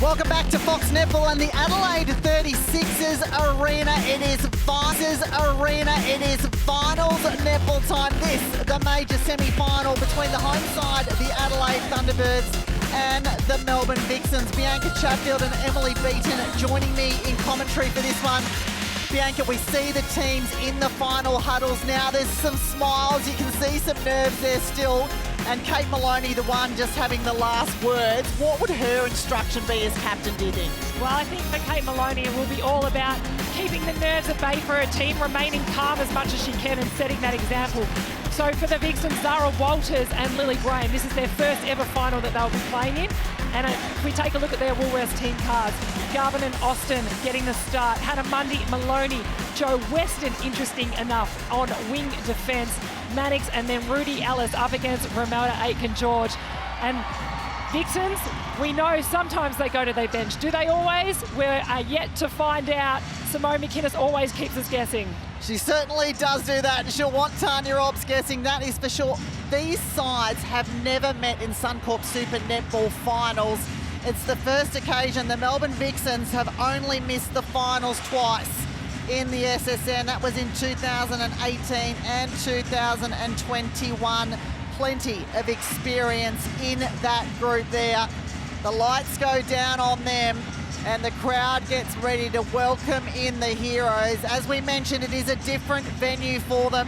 Welcome back to Fox Netball and the Adelaide 36ers Arena. It is Vixens Arena. It is finals netball time. This, the major semi-final between the home side, the Adelaide Thunderbirds, and the Melbourne Vixens. Bianca Chatfield and Emily Beaton joining me in commentary for this one. Bianca, we see the teams in the final huddles now. There's some smiles. You can see some nerves there still. And Kate Maloney, the one just having the last words. What would her instruction be as captain, do you think? Well, I think for Kate Maloney, it will be all about keeping the nerves at bay for her team, remaining calm as much as she can and setting that example. So for the Vixens, Zara Walters and Lily Graham, this is their first ever final that they'll be playing in. And if we take a look at their Woolworths team cards, Garvin and Austin getting the start, Hannah Mundy, Maloney, Joe Weston, interesting enough, on wing defence, Mannix, and then Rudy Ellis up against Romelda Aitken-George. And Vixens, we know sometimes they go to their bench. Do they always? We're yet to find out. Simone McInnes always keeps us guessing. She certainly does do that, and she'll want Tanya Obbs guessing, that is for sure. These sides have never met in Suncorp Super Netball finals. It's the first occasion. The Melbourne Vixens have only missed the finals twice in the SSN. That was in 2018 and 2021. Plenty of experience in that group there. The lights go down on them and the crowd gets ready to welcome in the heroes. As we mentioned, it is a different venue for them.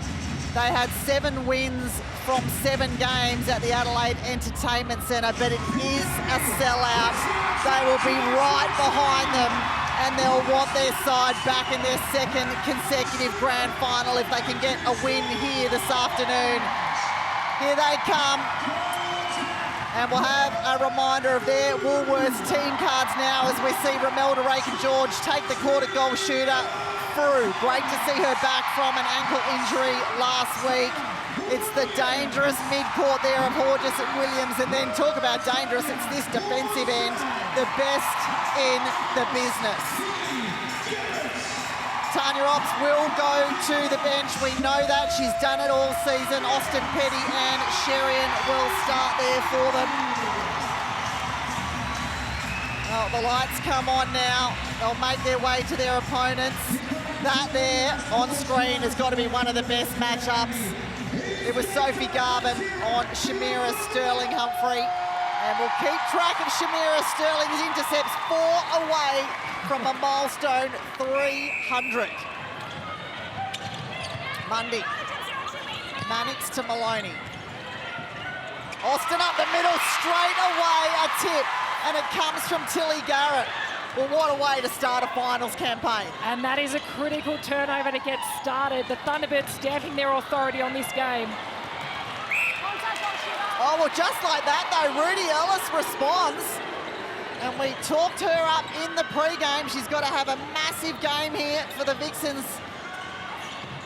They had 7 wins from 7 games at the Adelaide Entertainment Centre, but it is a sellout. They will be right behind them, and they'll want their side back in their second consecutive grand final if they can get a win here this afternoon. Here they come. And we'll have a reminder of their Woolworths team cards now as we see Romelda Aitken-George take the quarter goal shooter. Frew, great to see her back from an ankle injury last week. It's the dangerous mid-court there of Hodges and Williams, and then talk about dangerous, it's this defensive end, the best in the business. Tanya Obbs will go to the bench. We know that. She's done it all season. Austin Petty and Sherian will start there for them. Oh, the lights come on now. They'll make their way to their opponents. That there on screen has got to be one of the best matchups. It was Sophie Garvin on Shamira Sterling-Humphrey. And we'll keep track of Shamira Sterling's intercepts, 4 away from a milestone 300. Mundy. Mannix to Maloney. Austin up the middle, straight away, a tip. And it comes from Tilly Garrett. Well, what a way to start a finals campaign. And that is a critical turnover to get started. The Thunderbirds stamping their authority on this game. Oh, well, just like that, though, Rudy Ellis responds. And we talked her up in the pre-game. She's got to have a massive game here for the Vixens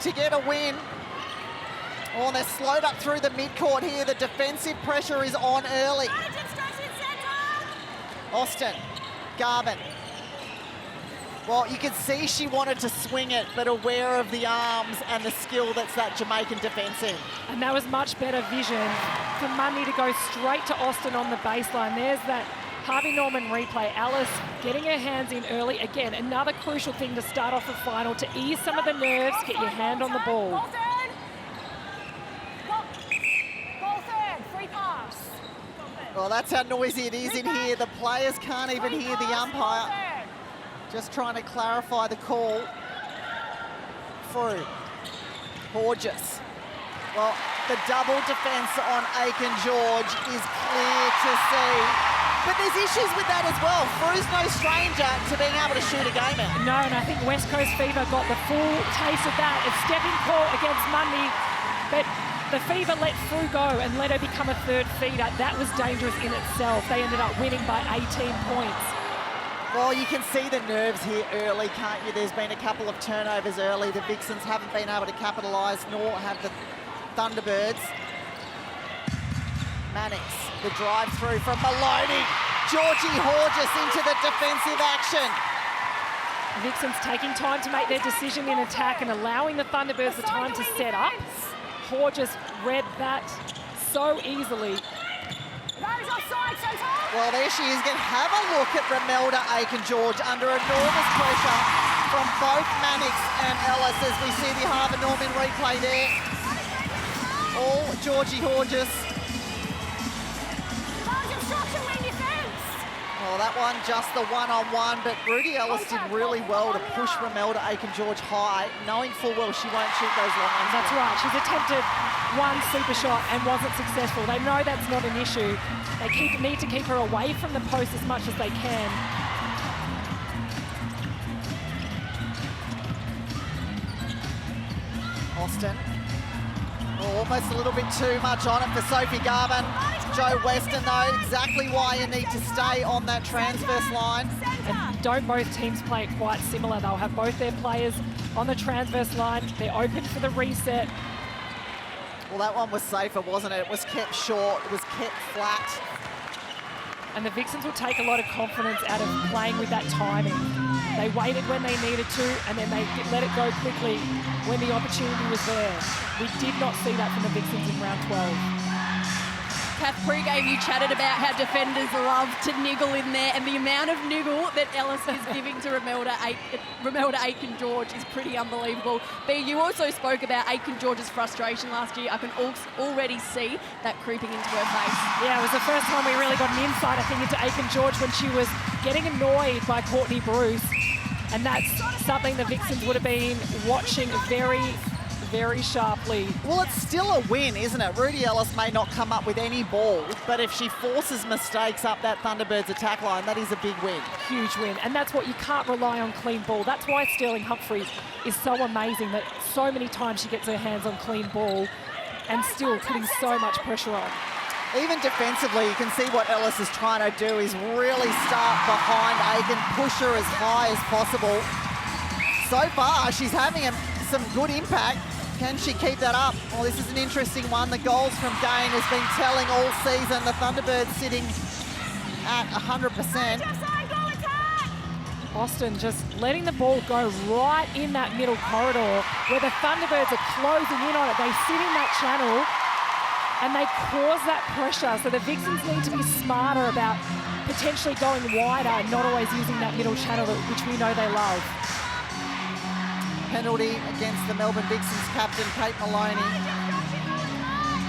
to get a win. Oh, they're slowed up through the mid-court here. The defensive pressure is on early. Austin, Garvin. Well, you could see she wanted to swing it, but aware of the arms and the skill that's that Jamaican defence in. And that was much better vision for Mundy to go straight to Austin on the baseline. There's that Harvey Norman replay. Alice getting her hands in early. Again, another crucial thing to start off the final, to ease some of the nerves, get your hand on the ball. Ball third, free pass. Well, that's how noisy it is in here. The players can't even hear the umpire. Just trying to clarify the call. Frew. Hodges. Well, the double defence on Aitken-George is clear to see. But there's issues with that as well. Frew's no stranger to being able to shoot a game out. No, and I think West Coast Fever got the full taste of that. A stepping call against Mundy, but the Fever let Frew go and let her become a third feeder. That was dangerous in itself. They ended up winning by 18 points. Well, you can see the nerves here early, can't you? There's been a couple of turnovers early. The Vixens haven't been able to capitalise, nor have the Thunderbirds. Mannix, the drive through from Maloney. Georgie Hodges into the defensive action. Vixens taking time to make their decision in attack and allowing the Thunderbirds the time to set up. Hodges read that so easily. That is offside, centre! Well, there she is. Have a look at Romelda Aiken-George under enormous pressure from both Mannix and Ellis as we see the Harvey Norman replay there. All Georgie Horges. Well, that one just the one-on-one, but Rudy Ellis did really well to push Romelda Aiken-George high, knowing full well she won't shoot those long ones. That's right. She's attempted one super shot and wasn't successful. They know that's not an issue. They need to keep her away from the post as much as they can. Austin. Oh, almost a little bit too much on it for Sophie Garvin. Joe Weston, though, exactly why you need to stay on that transverse line. And don't both teams play it quite similar? They'll have both their players on the transverse line. They're open for the reset. Well, that one was safer, wasn't it? It was kept short. It was kept flat. And the Vixens will take a lot of confidence out of playing with that timing. They waited when they needed to, and then they let it go quickly when the opportunity was there. We did not see that from the Vixens in round 12. Kath, pre-game you chatted about how defenders love to niggle in there, and the amount of niggle that Ellis is giving to Romelda Aiken-George is pretty unbelievable. B, you also spoke about Aiken-George's frustration last year. I can already see that creeping into her face. Yeah, it was the first time we really got an insight, I think, into Aiken-George when she was getting annoyed by Courtney Bruce. And that's something the Vixens would have been watching very sharply. Well, it's still a win, isn't it? Rudy Ellis may not come up with any ball, but if she forces mistakes up that Thunderbirds attack line, that is a big win. Huge win, and that's what you can't rely on clean ball. That's why Sterling-Humphrey is so amazing, that so many times she gets her hands on clean ball and still putting so much pressure on. Even defensively, you can see what Ellis is trying to do is really start behind Aiken, push her as high as possible. So far, she's having some good impact. Can she keep that up? Well, this is an interesting one. The goals from Gain has been telling all season. The Thunderbirds sitting at 100%. Austin just letting the ball go right in that middle corridor where the Thunderbirds are closing in on it. They sit in that channel and they cause that pressure. So the Vixens need to be smarter about potentially going wider and not always using that middle channel, which we know they love. Penalty against the Melbourne Vixens captain, Kate Maloney.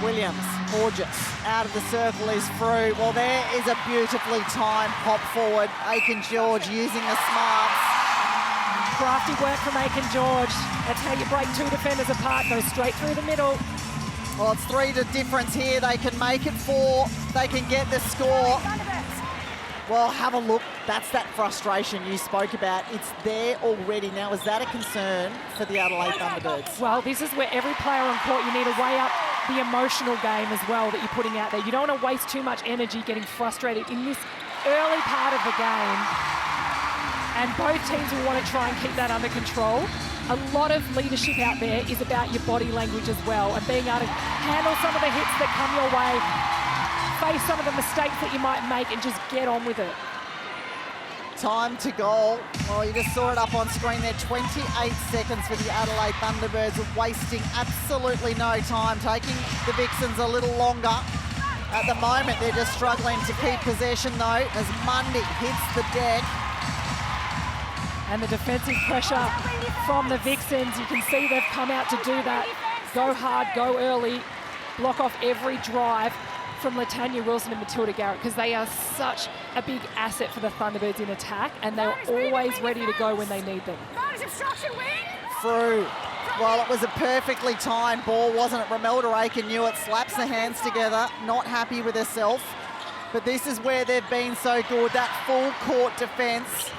Williams, Horges, out of the circle is Frew. Well, there is a beautifully timed pop forward. Aiken-George using the smarts. Crafty work from Aiken-George. That's how you break two defenders apart. Go straight through the middle. Well, it's 3 to difference here. They can make it 4. They can get the score. Well, have a look. That's that frustration you spoke about. It's there already. Now, is that a concern for the Adelaide Thunderbirds? Well, this is where every player on court, you need to weigh up the emotional game as well that you're putting out there. You don't want to waste too much energy getting frustrated in this early part of the game. And both teams will want to try and keep that under control. A lot of leadership out there is about your body language as well and being able to handle some of the hits that come your way, face some of the mistakes that you might make and just get on with it. Time to goal. Well, you just saw it up on screen there. 28 seconds for the Adelaide Thunderbirds, wasting absolutely no time, taking the Vixens a little longer. At the moment, they're just struggling to keep possession, though, as Mundy hits the deck. And the defensive pressure from the Vixens, you can see they've come out to do that. Go hard, go early, block off every drive from Latanya Wilson and Matilda Garrett, because they are such a big asset for the Thunderbirds in attack, and they're always ready to go when they need them. Frew. Well, it was a perfectly timed ball, wasn't it? Romelda Aiken knew it, slaps the hands together, not happy with herself. But this is where they've been so good, that full court defence.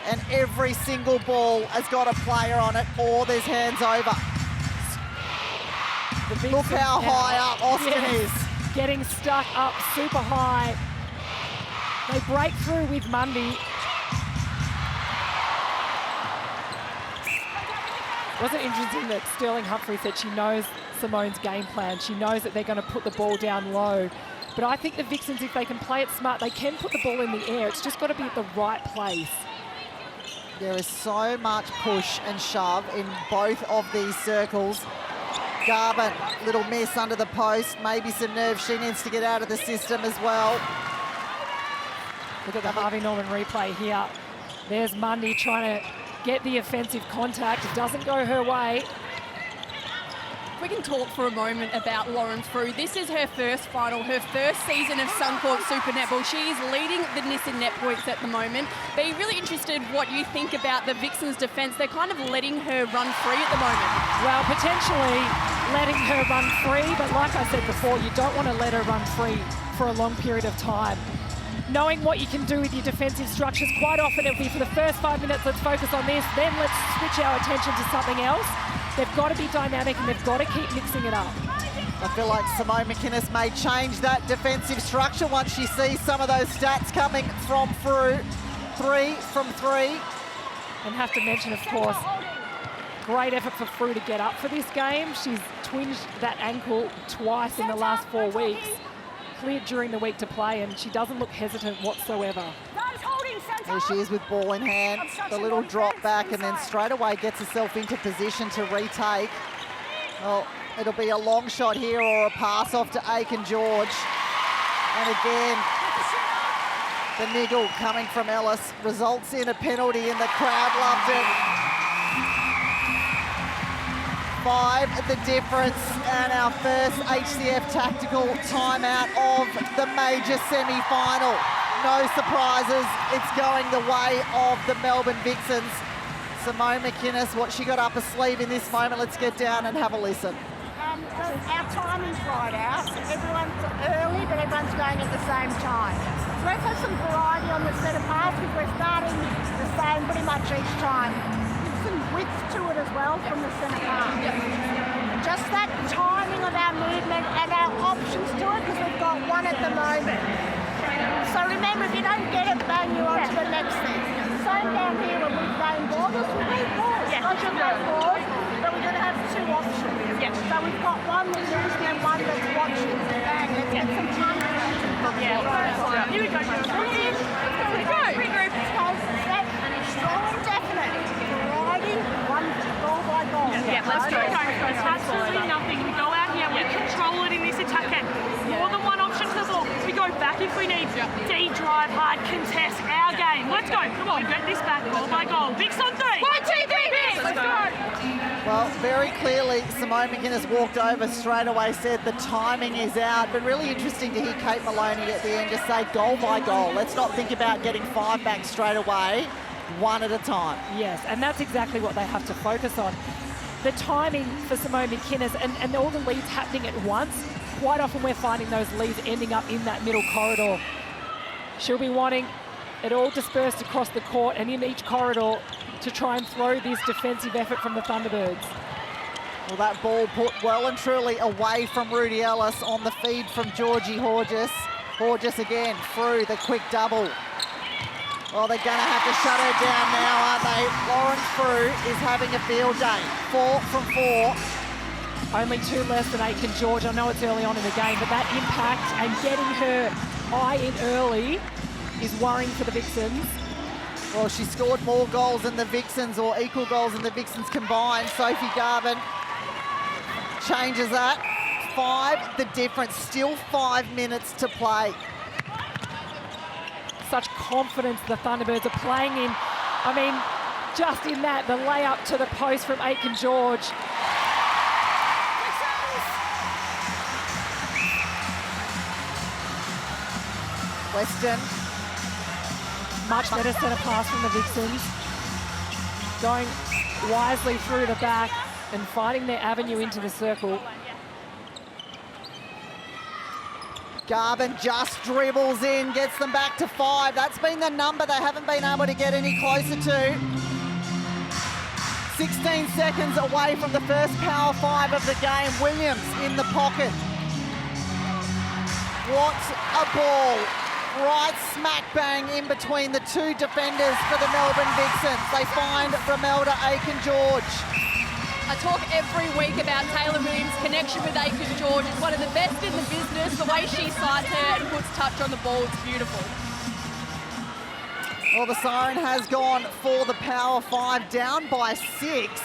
And every single ball has got a player on it, or there's hands over. Look how high up Austin is. Getting stuck up super high. They break through with Mundy. Wasn't it interesting that Sterling-Humphrey said she knows Simone's game plan. She knows that they're going to put the ball down low. But I think the Vixens, if they can play it smart, they can put the ball in the air. It's just got to be at the right place. There is so much push and shove in both of these circles. Garvin, little miss under the post. Maybe some nerves she needs to get out of the system as well. Look at the Harvey Norman replay here. There's Mundy trying to get the offensive contact. It doesn't go her way. We can talk for a moment about Lauren Frew. This is her first final, her first season of Suncorp Super Netball. She is leading the Nissan net points at the moment. Be really interested what you think about the Vixens' defence. They're kind of letting her run free at the moment. Well, potentially letting her run free, but like I said before, you don't want to let her run free for a long period of time. Knowing what you can do with your defensive structures, quite often it'll be for the first 5 minutes, let's focus on this, then let's switch our attention to something else. They've got to be dynamic and they've got to keep mixing it up. I feel like Simone McInnes may change that defensive structure once she sees some of those stats coming from Frew. 3 from 3. And have to mention, of course, great effort for Frew to get up for this game. She's twinged that ankle twice in the last 4 weeks. Cleared during the week to play, and she doesn't look hesitant whatsoever. There she is with ball in hand, the little drop back, and then straight away gets herself into position to retake. Well, it'll be a long shot here or a pass off to Aiken George. And again, the niggle coming from Ellis results in a penalty, and the crowd loved it. 5 the difference, and our first HCF tactical timeout of the major semi-final. No surprises, it's going the way of the Melbourne Vixens. Simone McInnes, what she got up her sleeve in this moment, let's get down and have a listen. Our timing's right out. Everyone's early, but everyone's going at the same time. So let's have some variety on the set of pass, because we're starting the same pretty much each time. Some width to it as well from the centre half. Just that timing of our movement and our options to it, because we've got one at the moment. So remember, if you don't get it, bang you on to the next thing. Same down here when we're playing ball, we'll play balls. I should play balls, but we're going to have 2 options. So we've got one that's using and one that's watching. Bang, let's get some time. Here we go. Regroup. Set, strong and definite. Variety, one goal by goal. Let's go. There's absolutely nothing. We go out here, we control it in this attack end. More than one option to the ball. We go back if we need. D drive hard, contest our game. Let's go. Come on, get this back goal by goal. Vix on 3. 1, 2, 3, let's go. Well, very clearly, Simone McInnes walked over straight away, said the timing is out, but really interesting to hear Kate Maloney at the end just say goal by goal. Let's not think about getting 5 back straight away, one at a time. Yes, and that's exactly what they have to focus on. The timing for Simone McInnes and all the leads happening at once, quite often we're finding those leads ending up in that middle corridor. She'll be wanting it all dispersed across the court and in each corridor to try and throw this defensive effort from the Thunderbirds. Well, that ball put well and truly away from Rudy Ellis on the feed from Georgie Horgis. Horgis again, through the quick double. Well, they're going to have to shut her down now, aren't they? Lauren Frew is having a field day. 4 from 4. Only 2 less than Aiken George. I know it's early on in the game, but that impact and getting her eye in early is worrying for the Vixens. Well, she scored more goals than the Vixens, or equal goals than the Vixens combined. Sophie Garvin changes that. 5 the difference, still 5 minutes to play. Such confidence the Thunderbirds are playing in. I mean, just in that, the layup to the post from Aiken George. Weston. Much better centre pass from the Vixens. Going wisely through the back and finding their avenue into the circle. Garvin just dribbles in, gets them back to 5. That's been the number they haven't been able to get any closer to. 16 seconds away from the first power 5 of the game. Williams in the pocket. What a ball. Right smack bang in between the 2 defenders for the Melbourne Vixens. They find Romelda Aiken George. I talk every week about Taylor Williams' connection with Aiken George. It's one of the best in the business. The way she sights her and puts touch on the ball, it's beautiful. Well, the siren has gone for the power 5, down by 6.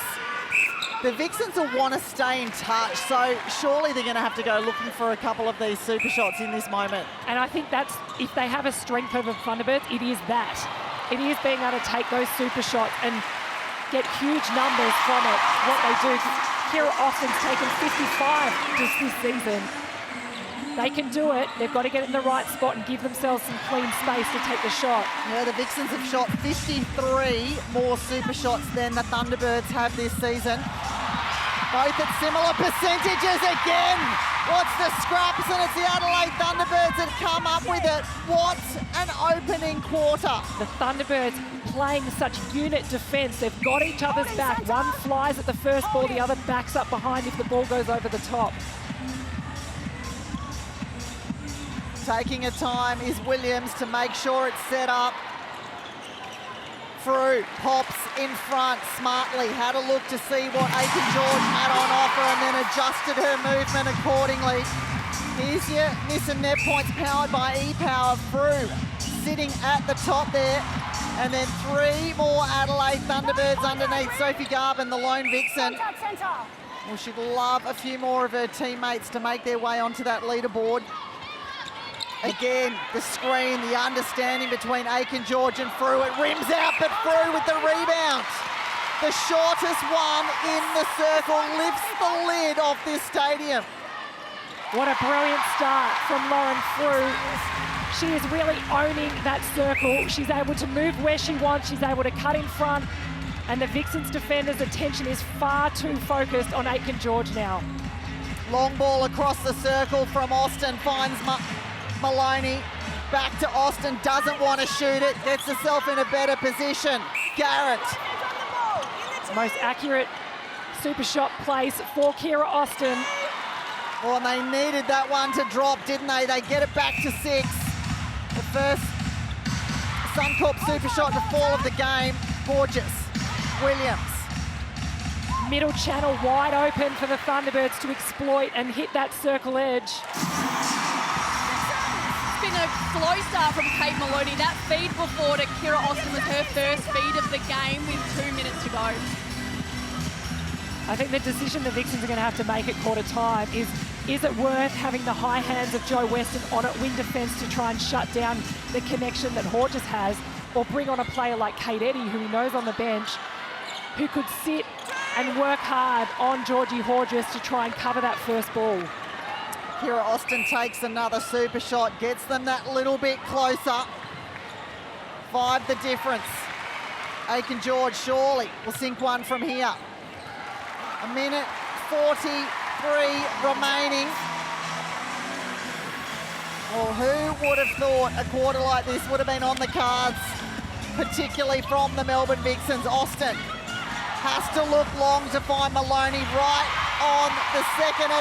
The Vixens will want to stay in touch, so surely they're going to have to go looking for a couple of these super shots in this moment. And I think that's, if they have a strength over Thunderbirds, it is that. It is being able to take those super shots and get huge numbers from it, what they do. Kira Austin's taken 55 just this season. They can do it. They've got to get in the right spot and give themselves some clean space to take the shot. Yeah, the Vixens have shot 53 more super shots than the Thunderbirds have this season. Both at similar percentages again. What's the scraps? And it's the Adelaide Thunderbirds that come up with it. What an opening quarter. The Thunderbirds playing such unit defence. They've got each other's back. One flies at the first ball, the other backs up behind if the ball goes over the top. Taking a time is Williams to make sure it's set up. Frew pops in front smartly, had a look to see what Aiken-George had on offer and then adjusted her movement accordingly. Here's your miss and net points powered by E-Power. Frew sitting at the top there. And then 3 more Adelaide Thunderbirds underneath Sophie Garvin, the lone Vixen. Well, she'd love a few more of her teammates to make their way onto that leaderboard. Again, the screen, the understanding between Aiken-George and Frew. It rims out, but Frew with the rebound. The shortest one in the circle lifts the lid off this stadium. What a brilliant start from Lauren Frew. She is really owning that circle. She's able to move where she wants. She's able to cut in front. And the Vixens defenders' attention is far too focused on Aiken-George now. Long ball across the circle from Austin, finds Maloney. Back to Austin, doesn't want to shoot it, gets herself in a better position. Garrett. Most accurate super shot place for Kira Austin. Well, and they needed that one to drop, didn't they? They get it back to 6. The first Suncorp super shot to fall of the game. Gorgeous. Williams. Middle channel wide open for the Thunderbirds to exploit and hit that circle edge. It's been a slow start from Kate Maloney. That feed before to Kira Austin was her first feed of the game with 2 minutes to go. I think the decision the Vixens are going to have to make at quarter time is it worth having the high hands of Joe Weston on at wing defence to try and shut down the connection that Horges has, or bring on a player like Kate Eddy, who he knows on the bench, who could sit and work hard on Georgie Horges to try and cover that first ball. Kira Austin takes another super shot, gets them that little bit closer. 5 the difference. Aiken-George surely will sink one from here. 1:43 remaining. Well, who would have thought a quarter like this would have been on the cards, particularly from the Melbourne Vixens. Austin has to look long to find Maloney right on the 2.5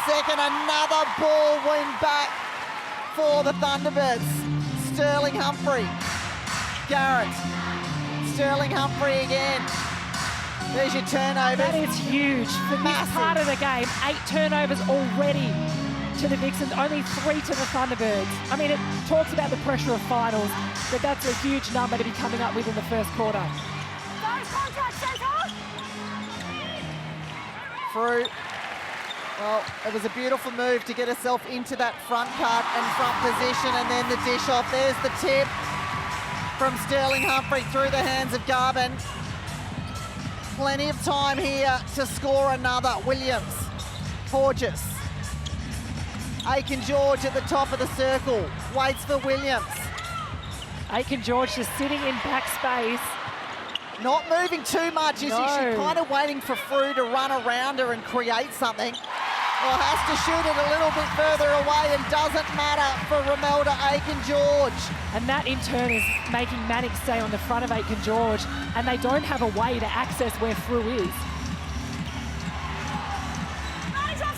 second. Another ball win back for the Thunderbirds. Sterling-Humphrey. Garrett. Sterling-Humphrey again. There's your turnover. That is huge for this part of the game. 8 turnovers already to the Vixens, only 3 to the Thunderbirds. I mean, it talks about the pressure of finals, but that's a huge number to be coming up with in the first quarter. Frew. Well, it was a beautiful move to get herself into that front cut and front position, and then the dish off. There's the tip from Sterling-Humphrey through the hands of Garvin. Plenty of time here to score another. Williams, Horges. Aiken-George at the top of the circle, waits for Williams. Aiken-George just sitting in back space. Not moving too much, is she? She's kind of waiting for Frew to run around her and create something. Well, has to shoot it a little bit further away, and doesn't matter for Romelda Aiken-George. And that in turn is making Mannix stay on the front of Aiken-George, and they don't have a way to access where Frew is.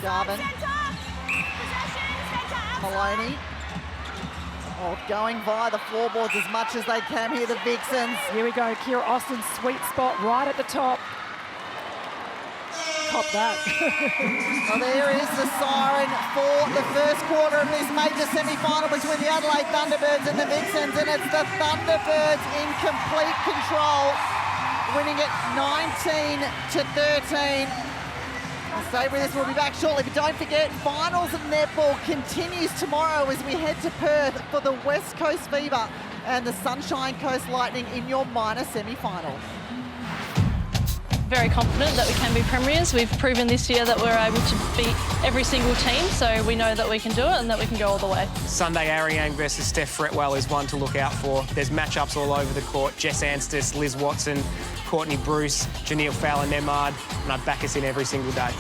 Garvin. Maloney. Oh, going via the floorboards as much as they can here, the Vixens. Here we go, Kira Austin's sweet spot right at the top. Top that. Well, there is the siren for the first quarter of this major semi-final between the Adelaide Thunderbirds and the Vixens, and it's the Thunderbirds in complete control. winning it 19-13. Stay with us, we'll be back shortly, but don't forget, finals of netball continues tomorrow as we head to Perth for the West Coast Fever and the Sunshine Coast Lightning in your minor semi-final. Very confident that we can be premiers. We've proven this year that we're able to beat every single team, so we know that we can do it and that we can go all the way. Sunday, Ariane versus Steph Fretwell is one to look out for. There's matchups all over the court. Jess Anstis, Liz Watson, Courtney Bruce, Janelle Fowler-Nemard, and I back us in every single day.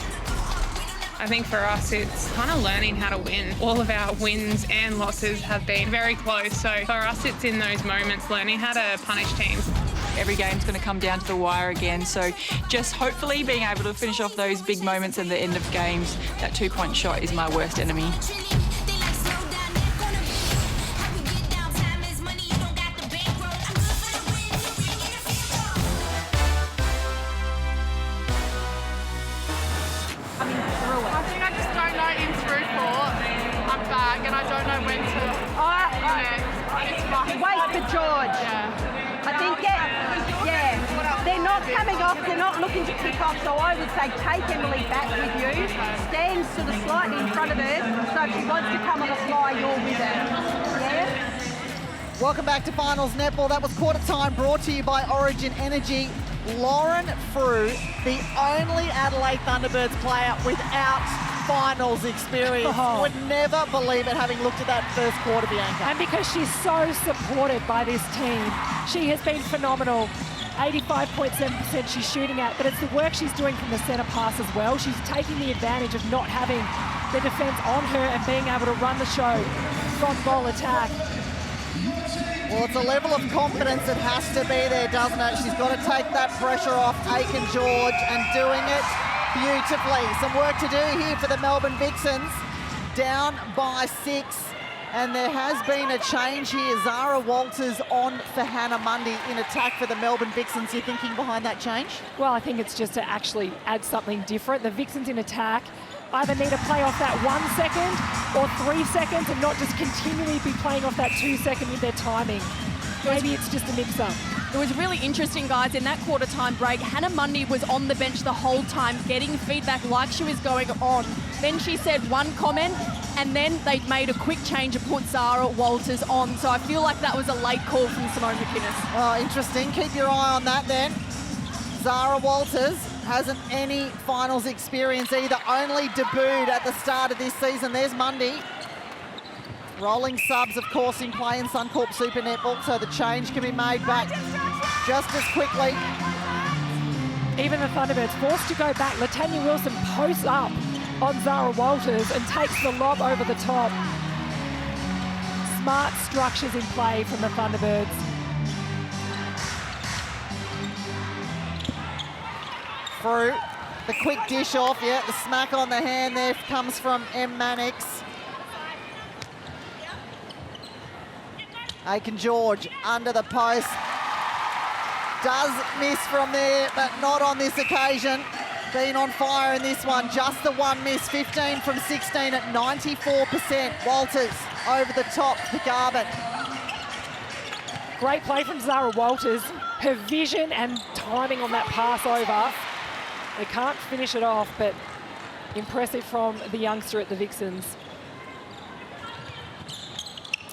I think for us, it's kind of learning how to win. All of our wins and losses have been very close. So for us, it's in those moments, learning how to punish teams. Every game's going to come down to the wire again. So just hopefully being able to finish off those big moments at the end of games. That 2-point shot is my worst enemy. Wait for George. I think, they're not coming off, they're not looking to kick off, so I would say take Emily back with you, stand sort of slightly in front of her, so if she wants to come on a fly, you're with her. Yeah? Welcome back to Finals Netball. That was quarter time, brought to you by Origin Energy. Lauren Frew, the only Adelaide Thunderbirds player without finals experience. Would never believe it, having looked at that first quarter, Bianca. And because she's so supported by this team, she has been phenomenal. 85.7% she's shooting at, but it's the work she's doing from the centre pass as well. She's taking the advantage of not having the defence on her and being able to run the show from goal attack. Well, it's a level of confidence that has to be there, doesn't it? She's got to take that pressure off Aiken George and doing it beautifully. Some work to do here for the Melbourne Vixens. Down by 6. And there has been a change here. Zara Walters on for Hannah Mundy in attack for the Melbourne Vixens. You're thinking behind that change? Well, I think it's just to actually add something different. The Vixens in attack either need to play off that 1 second or 3 seconds and not just continually be playing off that 2 second with their timing. Maybe it's just a mix-up. It was really interesting, guys. In that quarter-time break, Hannah Mundy was on the bench the whole time, getting feedback like she was going on. Then she said one comment, and then they made a quick change and put Zara Walters on. So I feel like that was a late call from Simone McInnes. Oh, interesting. Keep your eye on that then. Zara Walters hasn't any finals experience either. Only debuted at the start of this season. There's Mundy. Rolling subs, of course, in play in Suncorp Super Netball, so the change can be made back just as quickly. Even the Thunderbirds forced to go back. Latanya Wilson posts up on Zara Walters and takes the lob over the top. Smart structures in play from the Thunderbirds. Frew, the quick dish off, the smack on the hand there comes from M. Mannix. Aiken George under the post. Does miss from there, but not on this occasion. Been on fire in this one. Just the one miss. 15 from 16 at 94%. Walters over the top for Garvin. Great play from Zara Walters. Her vision and timing on that pass over. They can't finish it off, but impressive from the youngster at the Vixens.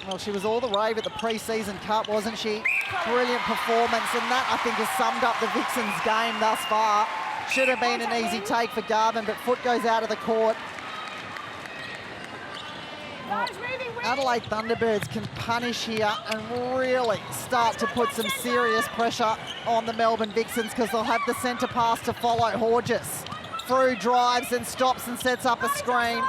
Well, she was all the rave at the pre-season cup, wasn't she? Brilliant performance, and that, I think, has summed up the Vixens' game thus far. Should have been an easy take for Garvin, but foot goes out of the court. Well, Adelaide Thunderbirds can punish here and really start to put some serious pressure on the Melbourne Vixens because they'll have the centre pass to follow Horges. Frew drives and stops and sets up a screen.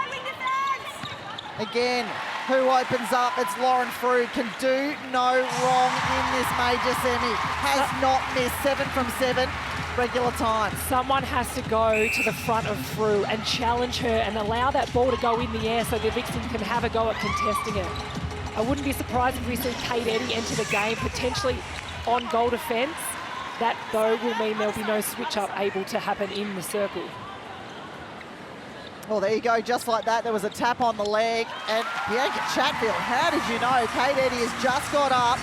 Again, who opens up? It's Lauren Frew. Can do no wrong in this major semi. Has not missed. 7 from 7 regular time. Someone has to go to the front of Frew and challenge her and allow that ball to go in the air so the Vixens can have a go at contesting it. I wouldn't be surprised if we see Kate Eddy enter the game, potentially on goal defence. That, though, will mean there'll be no switch-up able to happen in the circle. Well, there you go, just like that. There was a tap on the leg. And Bianca Chatfield, how did you know? Kate Eddy has just got up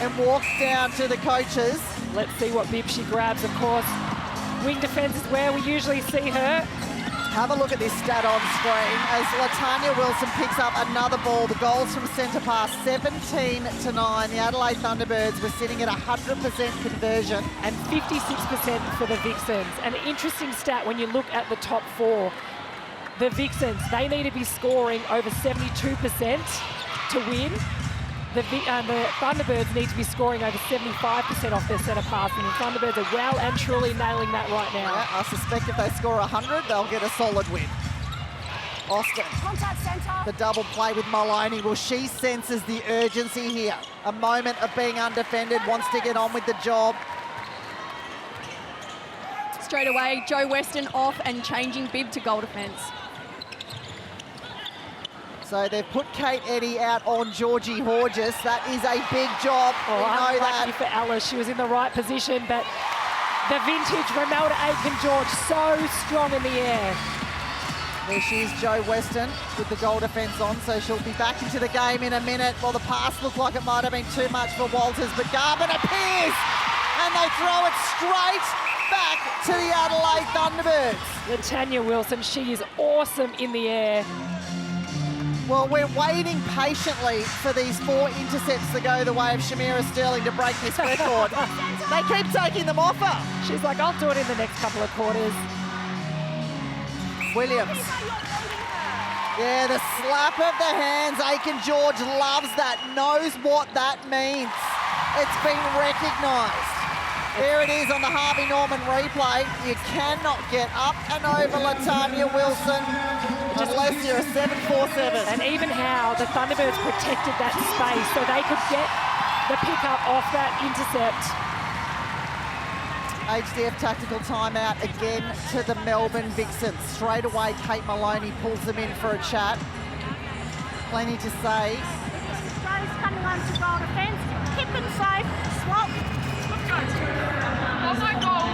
and walked down to the coaches Let's see what bib she grabs, of course. Wing defence is where we usually see her. Have a look at this stat on screen as Latanya Wilson picks up another ball. The goals from centre pass, 17-9. The Adelaide Thunderbirds were sitting at 100% conversion. And 56% for the Vixens. An interesting stat when you look at the top four. The Vixens, they need to be scoring over 72% to win. The Thunderbirds need to be scoring over 75% off their centre pass, and the Thunderbirds are well and truly nailing that right now. Yeah, I suspect if they score 100, they'll get a solid win. Austin, the double play with Maloney. Well, she senses the urgency here. A moment of being undefended, wants to get on with the job. Straight away, Joe Weston off and changing bib to goal defence. So they've put Kate Eddy out on Georgie Horges. That is a big job. Oh, we know that. For Alice, she was in the right position, but the vintage Romelda Aitken-George so strong in the air. There she is, Joe Weston, with the goal defence on, so she'll be back into the game in a minute. Well, the pass looked like it might have been too much for Walters, but Garvin appears, and they throw it straight back to the Adelaide Thunderbirds. Latanya Wilson, she is awesome in the air. Well, we're waiting patiently for these 4 intercepts to go the way of Shamira Sterling to break this record. They keep taking them off her. She's like, I'll do it in the next couple of quarters. Williams. Yeah, the slap of the hands. Aitken-George loves that, knows what that means. It's been recognised. There it is on the Harvey Norman replay. You cannot get up and over Latanya Wilson unless you're a 7-4-7. And even how the Thunderbirds protected that space so they could get the pickup off that intercept. HDF tactical timeout again to the Melbourne Vixens. Straight away, Kate Maloney pulls them in for a chat. Plenty to say. Joe's coming on to goal defence. Hip and safe. Swap. Oh my God.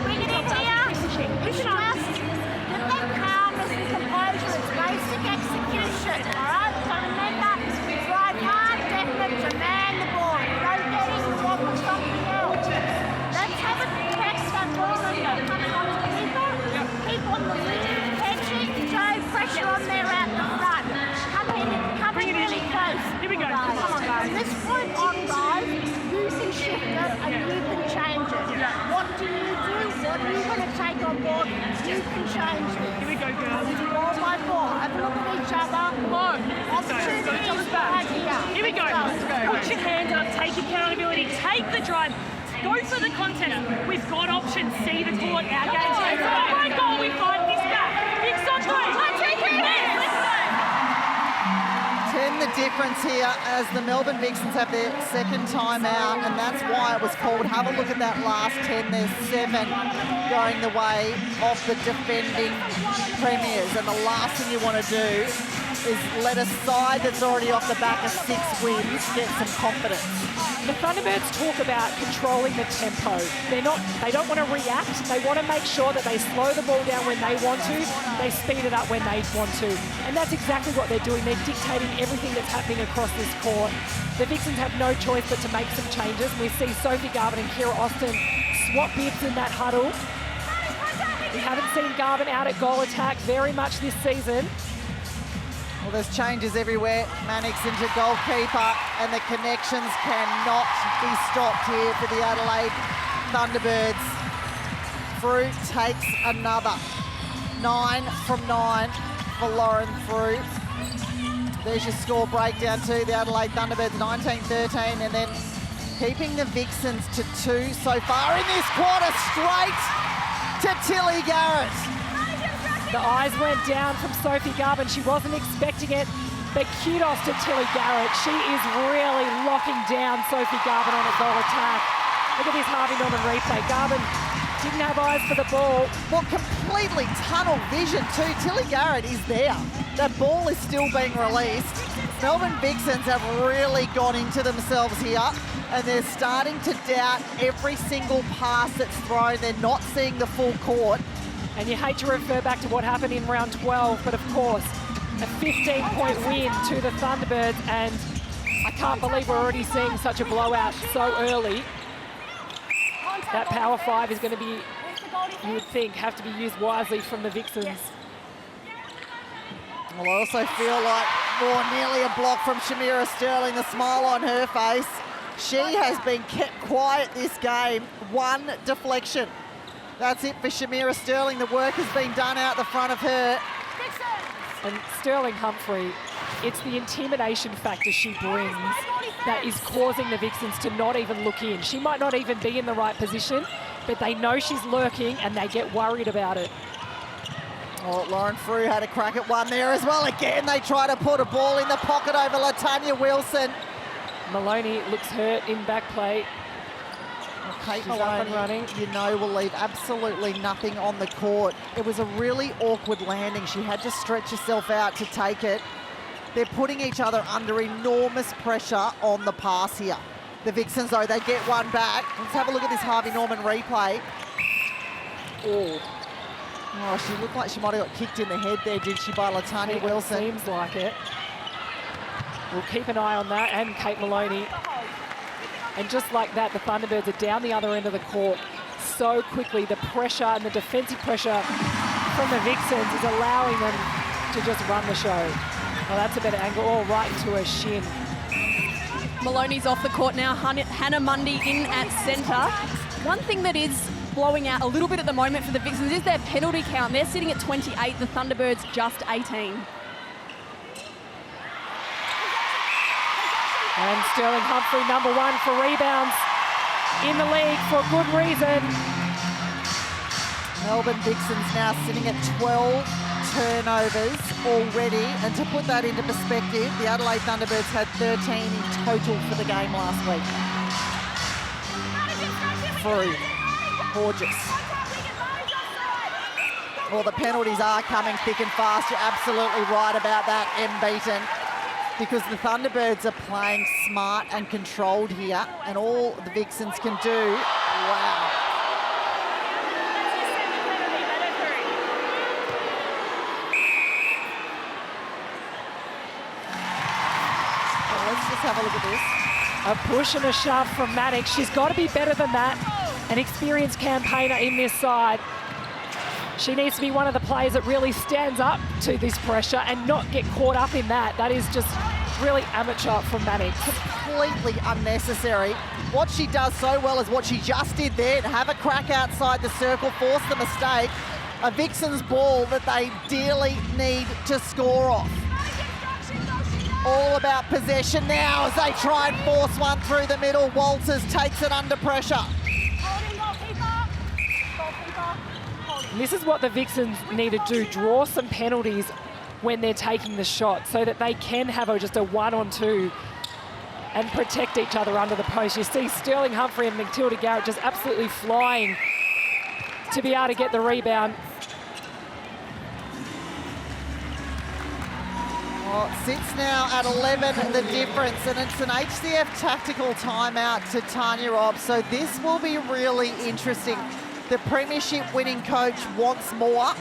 Bring it in here. It's just get that calmness and composure. It's basic execution, all right? So remember, drive hard, definite, to man the ball. No getting the ball for something else. Let's have a press that ball and coming on to the keeper. Keep on the wing, catching. Joe, pressure on there out the front. Come in really close. Here we go. Come on, guys. From this point on, guys, you can shift it and you can change it. What do you do? What are you going to take on board? You can change this. Here we go, girls. Ball by ball. Have a look at each other. Come on. Opportunities right here. Here we go. Let's go. Put your hands up. Take accountability. Take the drive. Go for the contest. We've got options. See the court. Our game's over. Oh my God, we fight this back. It's on time. Let's take it. Let's go. 10 the difference here as the Melbourne Vixens have their second time out, and that's why it was called. Have a look at that last 10. There's 7 going the way of the defending premiers, and the last thing you want to do is let a side that's already off the back of 6 wins get some confidence. The Thunderbirds talk about controlling the tempo. They don't want to react. They want to make sure that they slow the ball down when they want to. They speed it up when they want to. And that's exactly what they're doing. They're dictating everything that's happening across this court. The Vixens have no choice but to make some changes. We see Sophie Garvin and Kira Austin swap bibs in that huddle. We haven't seen Garvin out at goal attack very much this season. Well, there's changes everywhere. Mannix into goalkeeper, and the connections cannot be stopped here for the Adelaide Thunderbirds. Frew takes another. 9 from 9 for Lauren Frew. There's your score breakdown too. The Adelaide Thunderbirds 19-13, and then keeping the Vixens to 2 so far in this quarter, straight to Tilly Garrett. The eyes went down from Sophie Garvin. She wasn't expecting it, but kudos to Tilly Garrett. She is really locking down Sophie Garvin on a goal attack. Look at this Harvey Norman replay. Garvin didn't have eyes for the ball. Well, completely tunnel vision too. Tilly Garrett is there. That ball is still being released. Melbourne Vixens have really got into themselves here, and they're starting to doubt every single pass that's thrown. They're not seeing the full court. And you hate to refer back to what happened in round 12, but of course, a 15-point win to the Thunderbirds, and I can't believe we're already seeing such a blowout so early. That power 5 is going to be, you would think, have to be used wisely from the Vixens. Well, I also feel like nearly a block from Shamira Sterling, the smile on her face. She has been kept quiet this game. 1 deflection. That's it for Shamira Sterling. The work has been done out the front of her. And Sterling-Humphrey, it's the intimidation factor she brings that is causing the Vixens to not even look in. She might not even be in the right position, but they know she's lurking and they get worried about it. Oh, Lauren Frew had a crack at one there as well. Again, they try to put a ball in the pocket over LaTanya Wilson. Maloney looks hurt in back play. Kate She's up and running. You know, will leave absolutely nothing on the court. It was a really awkward landing. She had to stretch herself out to take it. They're putting each other under enormous pressure on the pass here. The Vixens, though, they get one back. Let's have a look at this Harvey Norman replay. Oh, she looked like she might have got kicked in the head there, did she, by LaTanya Wilson? Seems like it. We'll keep an eye on that, and Kate Maloney. And just like that, the Thunderbirds are down the other end of the court so quickly. The pressure and the defensive pressure from the Vixens is allowing them to just run the show. Oh, that's a better angle. Oh, right into her shin. Maloney's off the court now. Hannah Mundy in at centre. One thing that is blowing out a little bit at the moment for the Vixens is their penalty count. They're sitting at 28, the Thunderbirds just 18. And Sterling-Humphrey, number 1 for rebounds in the league for good reason. Melbourne Vixens now sitting at 12 turnovers already. And to put that into perspective, the Adelaide Thunderbirds had 13 in total for the game last week. Frew, gorgeous. Well, the penalties are coming thick and fast. You're absolutely right about that, Beaton. Because the Thunderbirds are playing smart and controlled here, and all the Vixens can do, wow. Well, let's just have a look at this. A push and a shove from Maddox. She's got to be better than that. An experienced campaigner in this side. She needs to be one of the players that really stands up to this pressure and not get caught up in that. That is just really amateur from Maddox. Completely unnecessary. What she does so well is what she just did there, to have a crack outside the circle, force the mistake. A Vixens ball that they dearly need to score off. All about possession now as they try and force one through the middle. Walters takes it under pressure. And this is what the Vixens need to do, draw some penalties when they're taking the shot so that they can have just a 1-on-2 and protect each other under the post. You see Sterling-Humphrey and Matilda Garrett just absolutely flying to be able to get the rebound. Well, it sits now at 11, the difference, and it's an HCF tactical timeout to Tanya Robb, so this will be really interesting. The premiership winning coach wants more.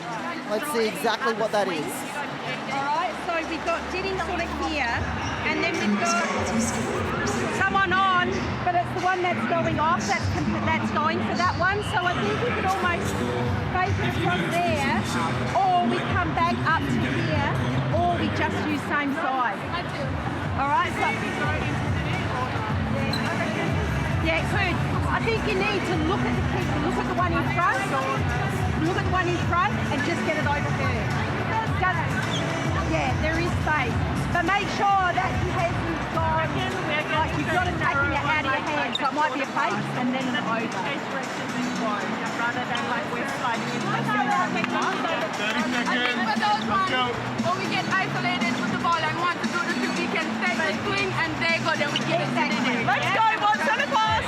Let's see exactly what that is. All right, so we've got Diddy sort of here, and then we've got someone on, but it's the one that's going off, that's going for that one. So I think we could almost face it across there, or we come back up to here, or we just use same side. All right, so yeah, it could. I think you need to look at the one in front, and just get it over there. Yeah, there is space, but make sure that you hasn't got, like you've got it taking it out of your hand, so it might be a face and then an over. Rather than like we're sliding into the 30 seconds, let's go. When we get isolated with the ball and want to do the thing, we can take the swing and they go, then we give it to them. Let's go, one center pass.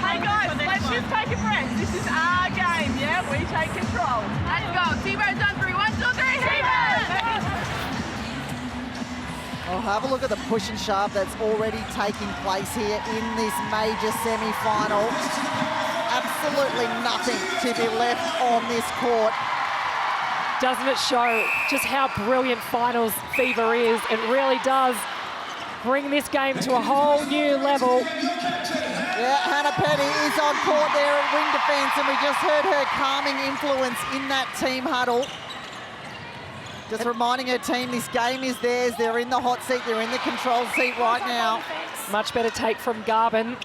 Hey guys, let's just take a breath. This is our game, yeah? We take control. Let's go. T-Birds on 3. 1, 2, 3. T-Birds! Well, have a look at the push and shove that's already taking place here in this major semi-final. Absolutely nothing to be left on this court. Doesn't it show just how brilliant finals fever is? It really does bring this game to a whole new level. Yeah, Hannah Petty is on court there at wing defence, and we just heard her calming influence in that team huddle. Just reminding her team this game is theirs. They're in the hot seat. They're in the control seat right now. Much better take from Garvin.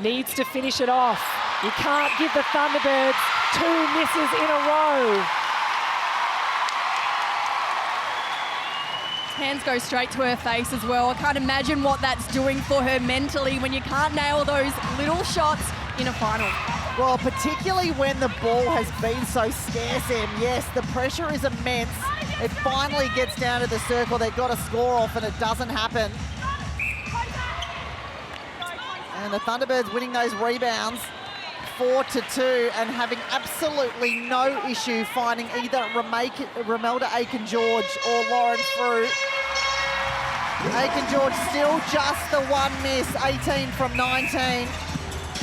Needs to finish it off. You can't give the Thunderbirds 2 misses in a row. Hands go straight to her face as well. I can't imagine what that's doing for her mentally when you can't nail those little shots in a final. Well, particularly when the ball has been so scarce, Em. Yes, the pressure is immense. It finally gets down to the circle. They've got to score off, and it doesn't happen. And the Thunderbirds winning those rebounds 4-2 and having absolutely no issue finding either Romelda Aiken-George or Lauren Frew. Aiken-George still just the 1 miss, 18 from 19.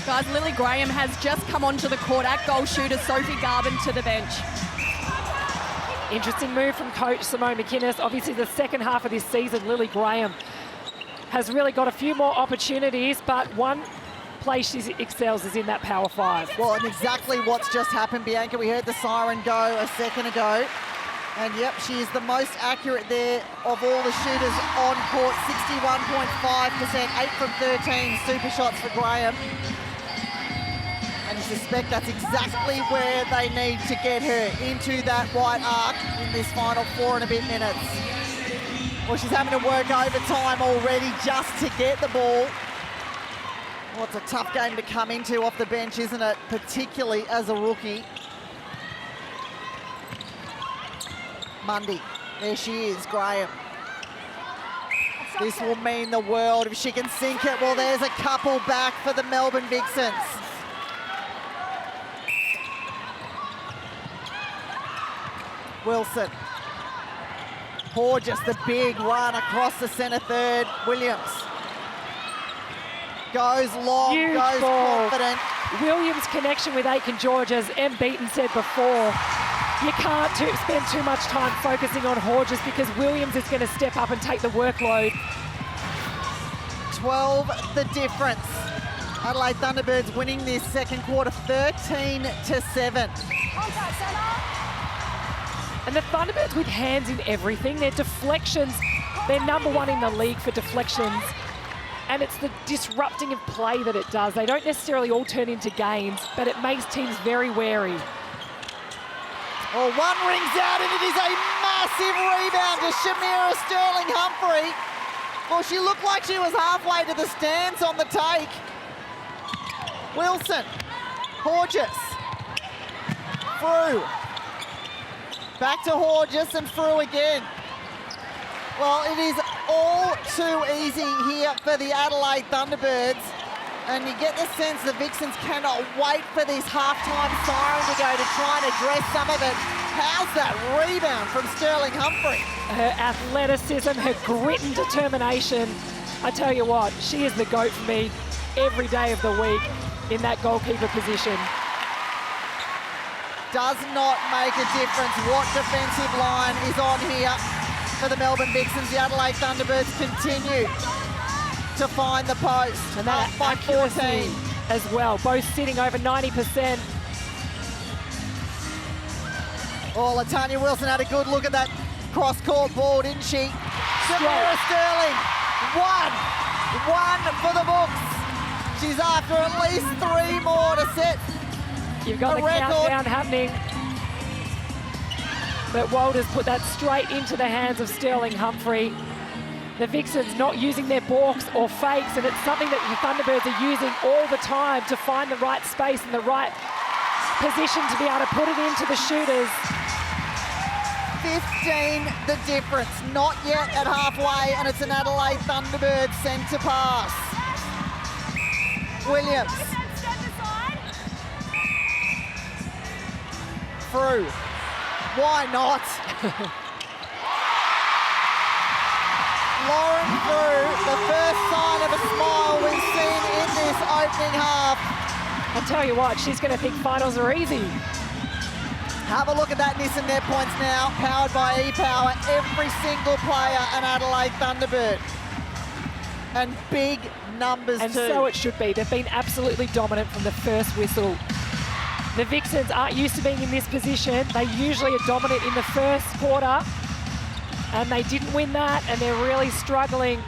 Guys, Lily Graham has just come onto the court at goal shooter Sophie Garvin to the bench. Interesting move from coach Simone McInnes. Obviously the second half of this season, Lily Graham has really got a few more opportunities, but one place she excels is in that power 5. Well, and exactly what's just happened, Bianca. We heard the siren go a second ago. And yep, she is the most accurate there of all the shooters on court, 61.5%, 8 from 13 super shots for Graham. And you suspect that's exactly where they need to get her, into that white arc in this final 4 and a bit minutes. Well, she's having to work overtime already just to get the ball. Well, it's a tough game to come into off the bench, isn't it? Particularly as a rookie. Mundy, there she is, Graham. This will mean the world if she can sink it. Well, there's a couple back for the Melbourne Vixens. Wilson. Just the big run across the centre third. Williams. Goes long, Huge goes ball. confident. Williams' connection with Aiken-George, as Em Beaton said before, you can't spend too much time focusing on Horges because Williams is going to step up and take the workload. 12 the difference. Adelaide Thunderbirds winning this second quarter 13-7. And the Thunderbirds with hands in everything. Their deflections, they're #1 in the league for deflections. And it's the disrupting of play that it does. They don't necessarily all turn into gains, but it makes teams very wary. Well, one rings out, and it is a massive rebound to Shamira Sterling-Humphrey. Well, she looked like she was halfway to the stands on the take. Wilson, Horges, Frew. Back to Horges and Frew again. Well, it is all too easy here for the Adelaide Thunderbirds. And you get the sense the Vixens cannot wait for this halftime siren to go to try and address some of it. How's that rebound from Sterling-Humphrey? Her athleticism, her grit and determination. I tell you what, she is the GOAT for me every day of the week in that goalkeeper position. Does not make a difference what defensive line is on here for the Melbourne Vixens. The Adelaide Thunderbirds continue to find the post. And that by accuracy 14 as well, both sitting over 90%. Oh, Latanya Wilson had a good look at that cross-court ball, didn't she? Shamira Sterling, one for the books. She's after at least 3 more to set You've got the countdown happening. But Walters put that straight into the hands of Sterling-Humphrey. The Vixens not using their balks or fakes, and it's something that the Thunderbirds are using all the time to find the right space and the right position to be able to put it into the shooters. 15 the difference, not yet at halfway, and it's an Adelaide Thunderbird centre pass. Williams. Frew. Why not? Lauren Frew, the first sign of a smile we've seen in this opening half. I'll tell you what, she's going to think finals are easy. Have a look at that Nissan Net Points now, powered by E-Power. Every single player an Adelaide Thunderbird. And big numbers And too. so it should be. They've been absolutely dominant from the first whistle. The Vixens aren't used to being in this position. They usually are dominant in the first quarter, and they didn't win that, and they're really struggling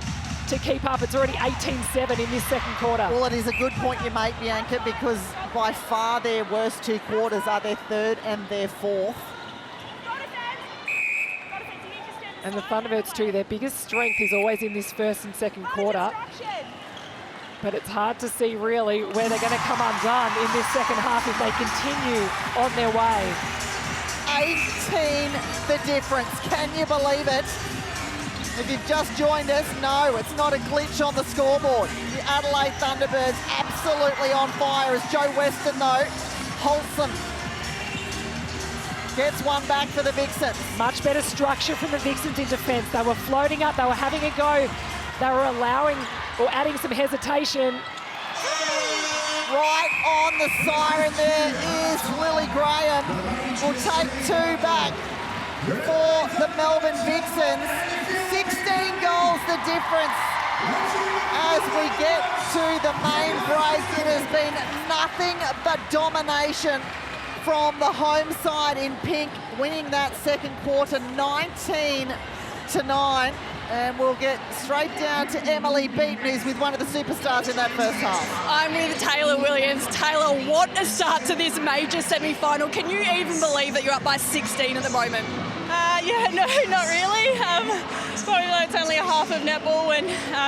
to keep up. It's already 18-7 in this second quarter. Well, it is a good point you make, Bianca, because by far their worst two quarters are their third and their fourth. And the Thunderbirds too, their biggest strength is always in this first and second quarter. But it's hard to see really where they're going to come undone in this second half if they continue on their way. 18 the difference. Can you believe it? If you've just joined us, no, it's not a glitch on the scoreboard. The Adelaide Thunderbirds absolutely on fire as Joe Weston, though, wholesome. Gets one back for the Vixens. Much better structure from the Vixens in defence. They were floating up, they were having a go. They were allowing or adding some hesitation. Right on the siren there is Lily Graham. Will take two back for the Melbourne Vixens. 16 goals the difference. As we get to the main break, it has been nothing but domination from the home side in pink, winning that second quarter 19-9. And we'll get straight down to Emily Beaton, who's with one of the superstars in that first half. I'm with Taylor Williams. Taylor, what a start to this major semi-final. Can you even believe that you're up by 16 at the moment? Yeah, no, not really. Probably like it's only a half of netball and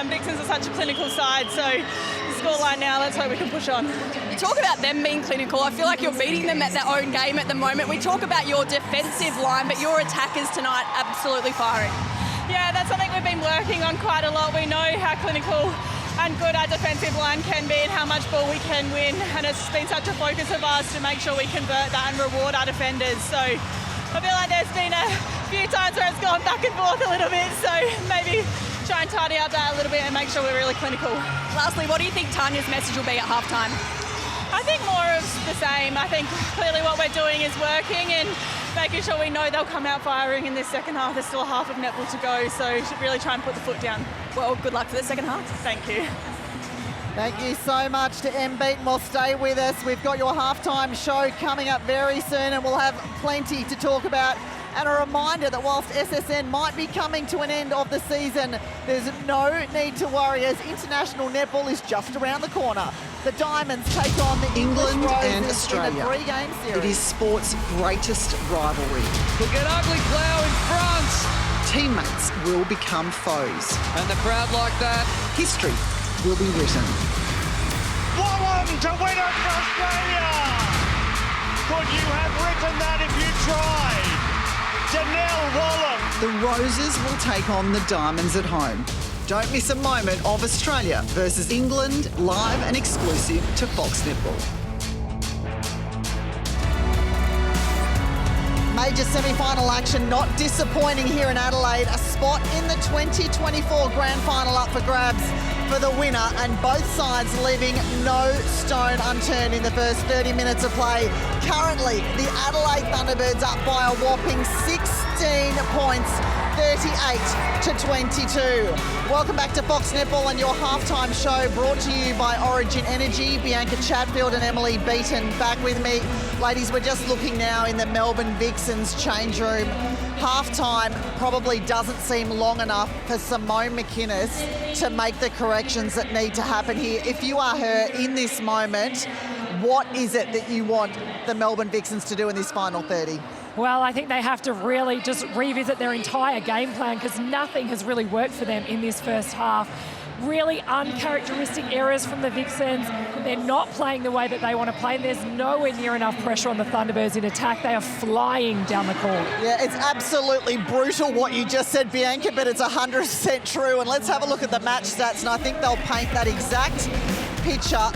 Vixens are such a clinical side, so the scoreline now, let's hope we can push on. You talk about them being clinical. I feel like you're beating them at their own game at the moment. We talk about your defensive line, but your attackers tonight absolutely firing. Yeah, that's something we've been working on quite a lot. We know how clinical and good our defensive line can be and how much ball we can win, and it's been such a focus of ours to make sure we convert that and reward our defenders. So I feel like there's been a few times where it's gone back and forth a little bit, so maybe try and tidy up that a little bit and make sure we're really clinical. Lastly, what do you think Tanya's message will be at halftime? I think more of the same. I think clearly what we're doing is working and making sure we know they'll come out firing in this second half. There's still a half of netball to go, so we should really try and put the foot down. Well, good luck for the second half. Thank you. Thank you so much to M. Beaton. Well, stay with us. We've got your halftime show coming up very soon, and we'll have plenty to talk about. And a reminder that whilst SSN might be coming to an end of the season, there's no need to worry as international netball is just around the corner. The Diamonds take on the England English and Roses Australia. in a three-game series. It is sport's greatest rivalry. Look at Ugly Clow in front. Teammates will become foes. And the crowd like that. History will be written. Wallen to win it for Australia! Could you have written that if you tried? Janelle Wallen. The Roses will take on the Diamonds at home. Don't miss a moment of Australia versus England, live and exclusive to Fox Netball. Major semi-final action, not disappointing here in Adelaide. A spot in the 2024 Grand Final up for grabs for the winner, and both sides leaving no stone unturned in the first 30 minutes of play. Currently, the Adelaide Thunderbirds up by a whopping 16 points, 38-22. Welcome back to Fox Netball and your halftime show brought to you by Origin Energy. Bianca Chatfield and Emily Beaton back with me. Ladies, we're just looking now in the Melbourne Vixens change room. Halftime probably doesn't seem long enough for Simone McInnes to make the corrections that need to happen here. If you are her in this moment, what is it that you want the Melbourne Vixens to do in this final 30? Well, I think they have to really just revisit their entire game plan because nothing has really worked for them in this first half. Really uncharacteristic errors from the Vixens. They're not playing the way that they want to play. There's nowhere near enough pressure on the Thunderbirds in attack. They are flying down the court. Yeah, it's absolutely brutal what you just said, Bianca, but it's 100% true. And let's have a look at the match stats, and I think they'll paint that exact picture.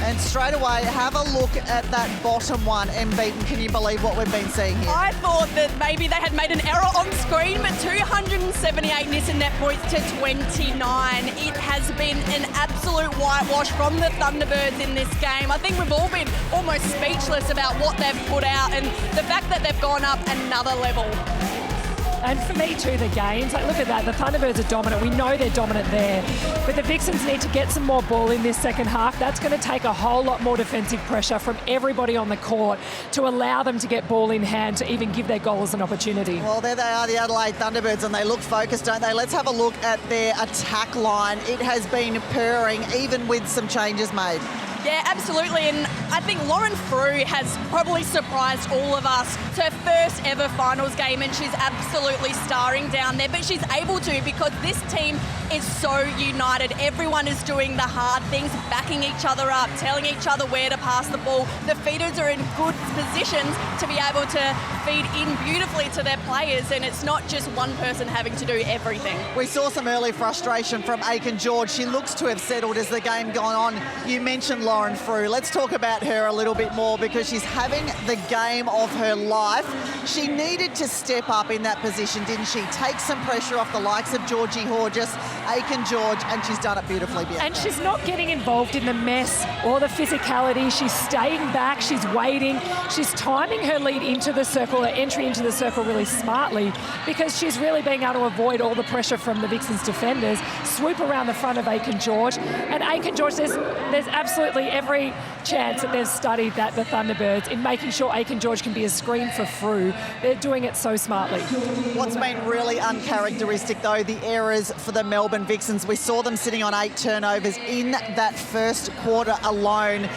And straight away, have a look at that bottom one. M. Beaton, can you believe what we've been seeing here? I thought that maybe they had made an error on screen, but 278 miss and net points to 29. It has been an absolute whitewash from the Thunderbirds in this game. I think we've all been almost speechless about what they've put out and the fact that they've gone up another level. And for me too, the games, like look at that, the Thunderbirds are dominant. We know they're dominant there. But the Vixens need to get some more ball in this second half. That's going to take a whole lot more defensive pressure from everybody on the court to allow them to get ball in hand to even give their goalers an opportunity. Well, there they are, the Adelaide Thunderbirds, and they look focused, don't they? Let's have a look at their attack line. It has been purring, even with some changes made. Yeah, absolutely. And I think Lauren Frew has probably surprised all of us. It's her first ever finals game and she's absolutely starring down there. But she's able to because this team is so united. Everyone is doing the hard things, backing each other up, telling each other where to pass the ball. The feeders are in good positions to be able to feed in beautifully to their players, and it's not just one person having to do everything. We saw some early frustration from Aiken George. She looks to have settled as the game gone on. You mentioned Lauren Frew. Let's talk about her a little bit more because she's having the game of her life. She needed to step up in that position, didn't she? Take some pressure off the likes of Georgie Horgis, Aiken George, and she's done it beautifully. And she's not getting involved in the mess or the physicality. She's staying back, she's waiting, she's timing her lead into the circle, her entry into the circle really smartly because she's really being able to avoid all the pressure from the Vixens defenders, swoop around the front of Aiken George. And Aiken George, there's absolutely every chance that they've studied that, the Thunderbirds, in making sure Aiken George can be a screen for Frew. They're doing it so smartly. What's been really uncharacteristic, though, the errors for the Melbourne Vixens. We saw them sitting on 8 turnovers in that first quarter alone.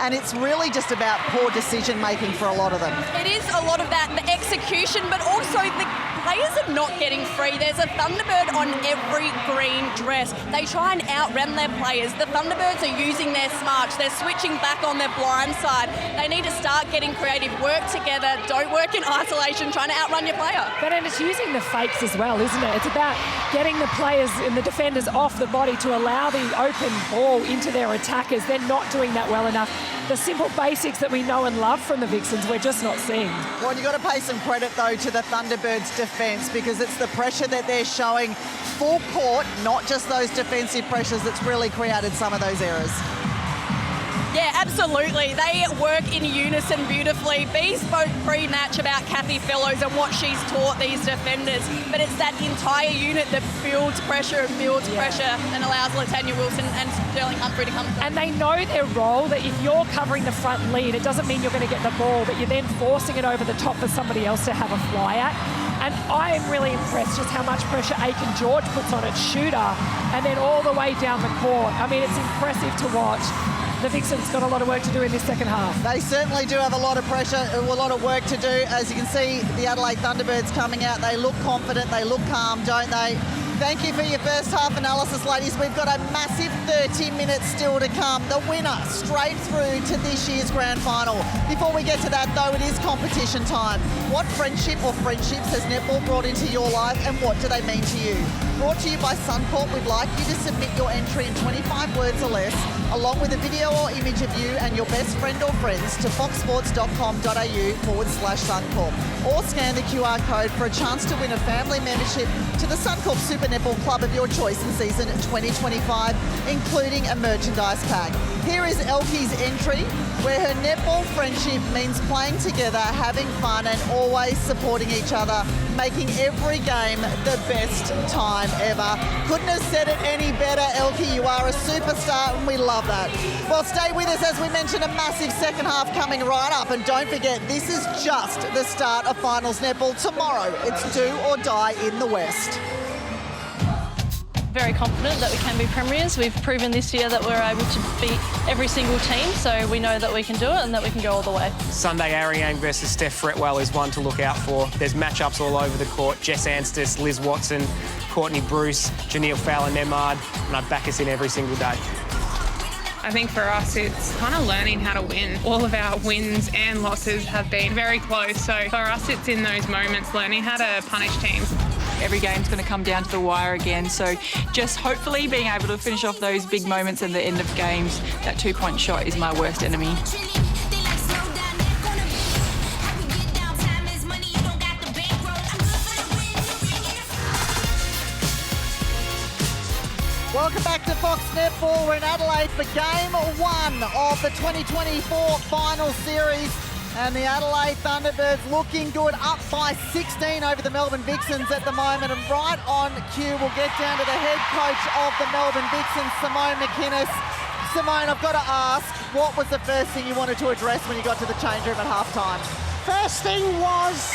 And it's really just about poor decision-making for a lot of them. It is a lot of that, the execution, but also the players are not getting free. There's a Thunderbird on every green dress. They try and outrun their players. The Thunderbirds are using their smarts. They're switching back on their blind side. They need to start getting creative, work together, don't work in isolation, trying to outrun your player. But and it's using the fakes as well, isn't it? It's about getting the players and the defenders off the body to allow the open ball into their attackers. They're not doing that well enough. The simple basics that we know and love from the Vixens, we're just not seeing. Well, you've got to pay some credit, though, to the Thunderbirds' defence because it's the pressure that they're showing full court, not just those defensive pressures, that's really created some of those errors. Yeah, absolutely. They work in unison beautifully. B spoke pre-match about Kathy Fellows and what she's taught these defenders, but it's that entire unit that builds pressure and allows Latanya Wilson and Sterling-Humphrey to come through. And they know their role, that if you're covering the front lead, it doesn't mean you're going to get the ball, but you're then forcing it over the top for somebody else to have a fly at. And I am really impressed just how much pressure Aiken George puts on its shooter and then all the way down the court. I mean, it's impressive to watch. The Vixens got a lot of work to do in this second half. They certainly do have a lot of pressure, a lot of work to do. As you can see, the Adelaide Thunderbirds coming out. They look confident, they look calm, don't they? Thank you for your first half analysis, ladies. We've got a massive 30 minutes still to come. The winner straight through to this year's grand final. Before we get to that, though, it is competition time. What friendship or friendships has netball brought into your life, and what do they mean to you? Brought to you by Suncorp, we'd like you to submit your entry in 25 words or less, along with a video or image of you and your best friend or friends to foxsports.com.au/Suncorp. Or scan the QR code for a chance to win a family membership to the Suncorp Super Netball Club of your choice in season 2025, including a merchandise pack. Here is Elkie's entry, where her netball friendship means playing together, having fun and always supporting each other, making every game the best time ever. Couldn't have said it any better, Elkie. You are a superstar and we love that. Well, stay with us as we mention a massive second half coming right up. And don't forget, this is just the start of finals netball. Tomorrow, it's do or die in the West. Very confident that we can be premiers. We've proven this year that we're able to beat every single team, so we know that we can do it and that we can go all the way. Sunday, Ariang versus Steph Fretwell is one to look out for. There's matchups all over the court. Jess Anstis, Liz Watson, Courtney Bruce, Janelle Fowler-Nemard, and I'd back us in every single day. I think for us, it's kind of learning how to win. All of our wins and losses have been very close. So for us, it's in those moments, learning how to punish teams. Every game's going to come down to the wire again, so just hopefully being able to finish off those big moments at the end of games. That two-point shot is my worst enemy. Welcome back to Fox Netball. We're in Adelaide for game 1 of the 2024 final series. And the Adelaide Thunderbirds looking good, up by 16 over the Melbourne Vixens at the moment. And right on cue, we'll get down to the head coach of the Melbourne Vixens, Simone McInnes. Simone, I've got to ask, what was the first thing you wanted to address when you got to the change room at halftime? First thing was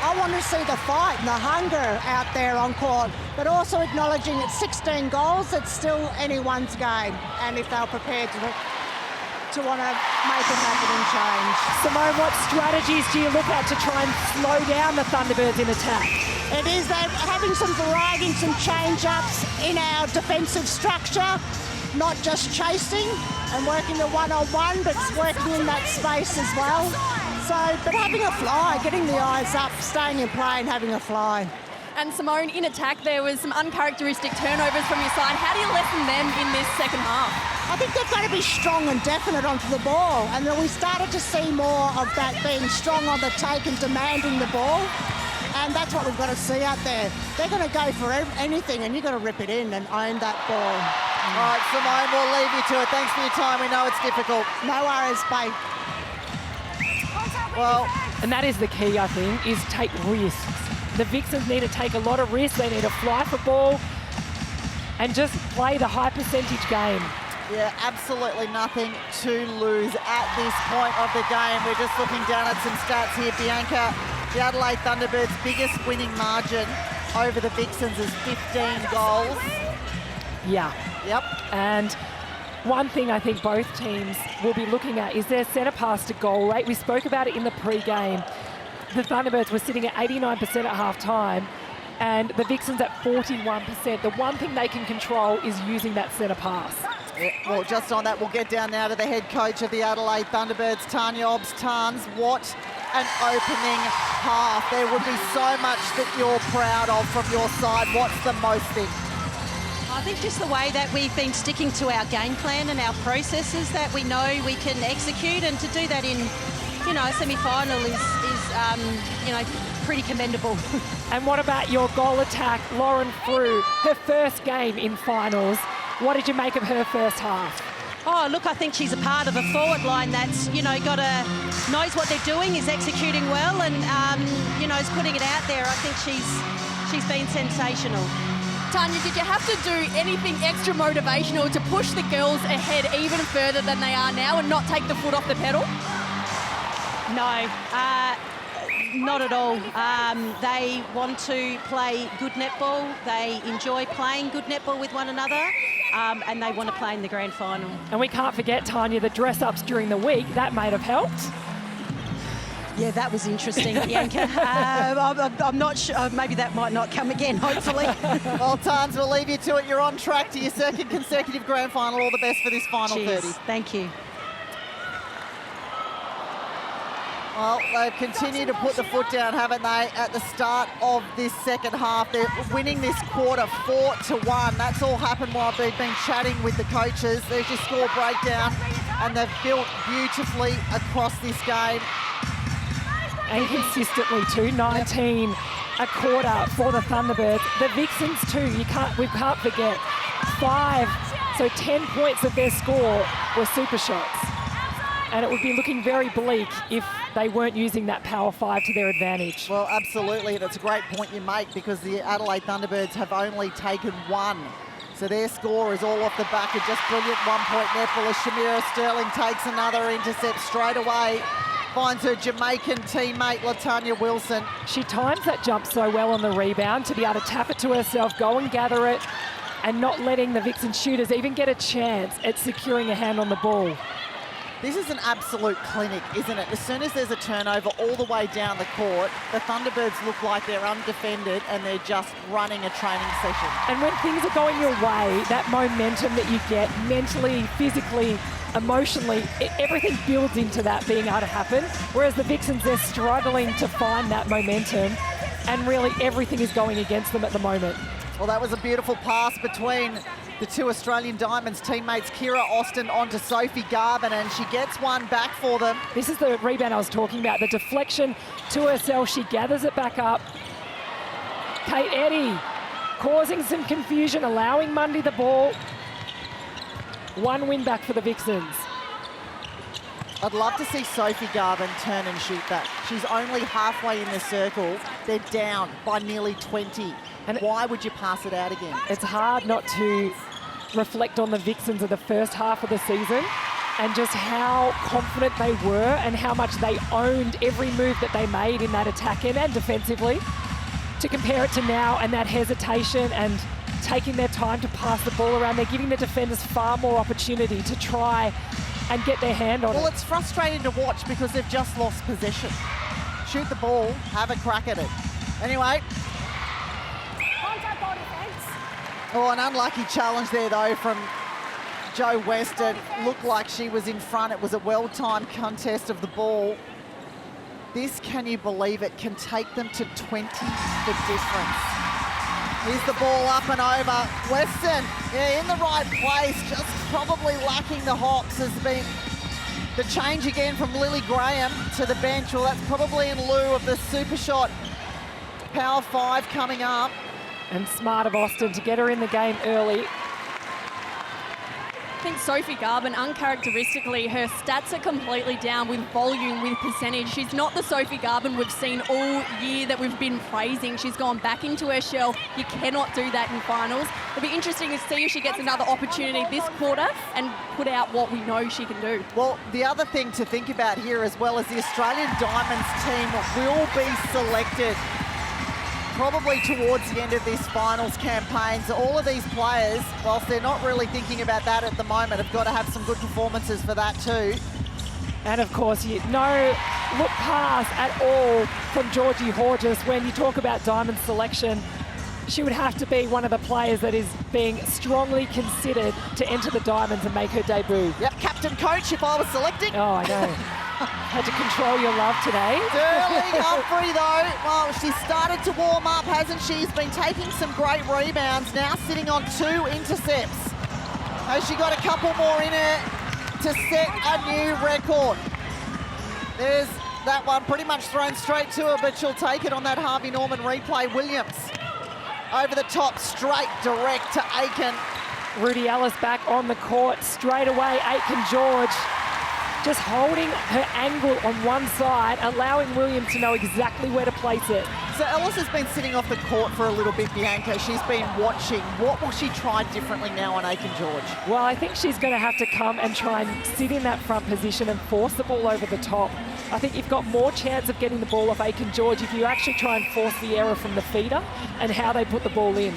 I want to see the fight and the hunger out there on court, but also acknowledging it's 16 goals, it's still anyone's game, and if they're prepared to want to make it happen and change. Simone, what strategies do you look at to try and slow down the Thunderbirds in attack? It is that having some variety, some change-ups in our defensive structure, not just chasing and working the one-on-one, but working in that space as well. So, but having a fly, getting the eyes up, staying in play and having a fly. And Simone, in attack, there was some uncharacteristic turnovers from your side. How do you lessen them in this second half? I think they've got to be strong and definite onto the ball. And then we started to see more of that being strong on the take and demanding the ball. And that's what we've got to see out there. They're going to go for anything, and you've got to rip it in and own that ball. All right, Simone, we'll leave you to it. Thanks for your time. We know it's difficult. No worries, babe. Well, and that is the key, I think, is take risks. The Vixens need to take a lot of risks. They need to fly for ball and just play the high percentage game. Yeah, absolutely nothing to lose at this point of the game. We're just looking down at some stats here. Bianca, the Adelaide Thunderbirds' biggest winning margin over the Vixens is 15 goals. Yeah. Yep. And one thing I think both teams will be looking at is their centre pass to goal rate. We spoke about it in the pre-game. The Thunderbirds were sitting at 89% at half-time and the Vixens at 41%. The one thing they can control is using that centre pass. Yeah, well, just on that, we'll get down now to the head coach of the Adelaide Thunderbirds, Tanya Obbs-Tarns. What an opening half. There would be so much that you're proud of from your side. What's the most thing? I think just the way that we've been sticking to our game plan and our processes that we know we can execute, and to do that in, a semi-final is pretty commendable. And what about your goal attack, Lauren Frew, her first game in finals? What did you make of her first half? Oh, look, I think she's a part of a forward line that's, knows what they're doing, is executing well, and, is putting it out there. I think she's been sensational. Tanya, did you have to do anything extra motivational to push the girls ahead even further than they are now and not take the foot off the pedal? No, not at all. They want to play good netball. They enjoy playing good netball with one another, and they want to play in the grand final. And we can't forget, Tanya, the dress-ups during the week. That may have helped. Yeah, that was interesting, Bianca. I'm not sure. Maybe that might not come again, hopefully. Well, Tarns, we'll leave you to it. You're on track to your second consecutive grand final. All the best for this final. Cheers. 30. Thank you. Well, they've continued to put the foot down, haven't they, at the start of this second half. They're winning this quarter 4-1. That's all happened while they've been chatting with the coaches. There's your score breakdown, and they've built beautifully across this game. And consistently too, 19 a quarter for the Thunderbirds. The Vixens too, we can't forget. 5, so 10 points of their score were super shots. And it would be looking very bleak if they weren't using that power 5 to their advantage. Well, absolutely, that's a great point you make, because the Adelaide Thunderbirds have only taken 1. So their score is all off the back of just brilliant one-point netball as Shamira Sterling takes another intercept straight away. Finds her Jamaican teammate, LaTanya Wilson. She times that jump so well on the rebound to be able to tap it to herself, go and gather it, and not letting the Vixen shooters even get a chance at securing a hand on the ball. This is an absolute clinic, isn't it? As soon as there's a turnover all the way down the court, the Thunderbirds look like they're undefended and they're just running a training session. And when things are going your way, that momentum that you get mentally, physically, emotionally, everything builds into that being able to happen. Whereas the Vixens, they're struggling to find that momentum, and really everything is going against them at the moment. Well, that was a beautiful pass between the two Australian Diamonds teammates, Kira Austin onto Sophie Garvin, and she gets one back for them. This is the rebound I was talking about, the deflection to herself. She gathers it back up. Kate Eddy causing some confusion, allowing Mundy the ball. One win back for the Vixens. I'd love to see Sophie Garvin turn and shoot that. She's only halfway in the circle. They're down by nearly 20. And why would you pass it out again? It's hard not to reflect on the Vixens of the first half of the season and just how confident they were and how much they owned every move that they made in that attack end and defensively. To compare it to now and that hesitation and taking their time to pass the ball around, they're giving the defenders far more opportunity to try and get their hand on it. Well, it's frustrating to watch because they've just lost possession. Shoot the ball, have a crack at it. Anyway. Oh, an unlucky challenge there, though, from Jo Weston. Looked like she was in front. It was a well-timed contest of the ball. This, can you believe it, can take them to 20 the difference. Here's the ball up and over. Weston, yeah, in the right place, just probably lacking the hops. Has been the change again from Lily Graham to the bench. Well, that's probably in lieu of the super shot. Power 5 coming up. And smart of Austin to get her in the game early. I think Sophie Garvin, uncharacteristically, her stats are completely down with volume, with percentage. She's not the Sophie Garvin we've seen all year that we've been praising. She's gone back into her shell. You cannot do that in finals. It'll be interesting to see if she gets another opportunity this quarter and put out what we know she can do. Well, the other thing to think about here as well is the Australian Diamonds team will be selected probably towards the end of this finals campaign. So all of these players, whilst they're not really thinking about that at the moment, have got to have some good performances for that too. And of course, no look pass at all from Georgie Horges. When you talk about Diamond selection, she would have to be one of the players that is being strongly considered to enter the Diamonds and make her debut. Yep, captain coach if I was selecting. Oh, I know. Had to control your love today. Sterling-Humphrey, though, well, she started to warm up, hasn't she? She's been taking some great rebounds, now sitting on 2 intercepts. Has she got a couple more in her to set a new record? There's that one pretty much thrown straight to her, but she'll take it on that Harvey Norman replay. Williams over the top, straight direct to Aiken. Rudy Ellis back on the court straight away. Aiken George just holding her angle on one side, allowing William to know exactly where to place it. So Ellis has been sitting off the court for a little bit, Bianca. She's been watching. What will she try differently now on Aiken George? Well, I think she's going to have to come and try and sit in that front position and force the ball over the top. I think you've got more chance of getting the ball off Aiken George if you actually try and force the error from the feeder and how they put the ball in.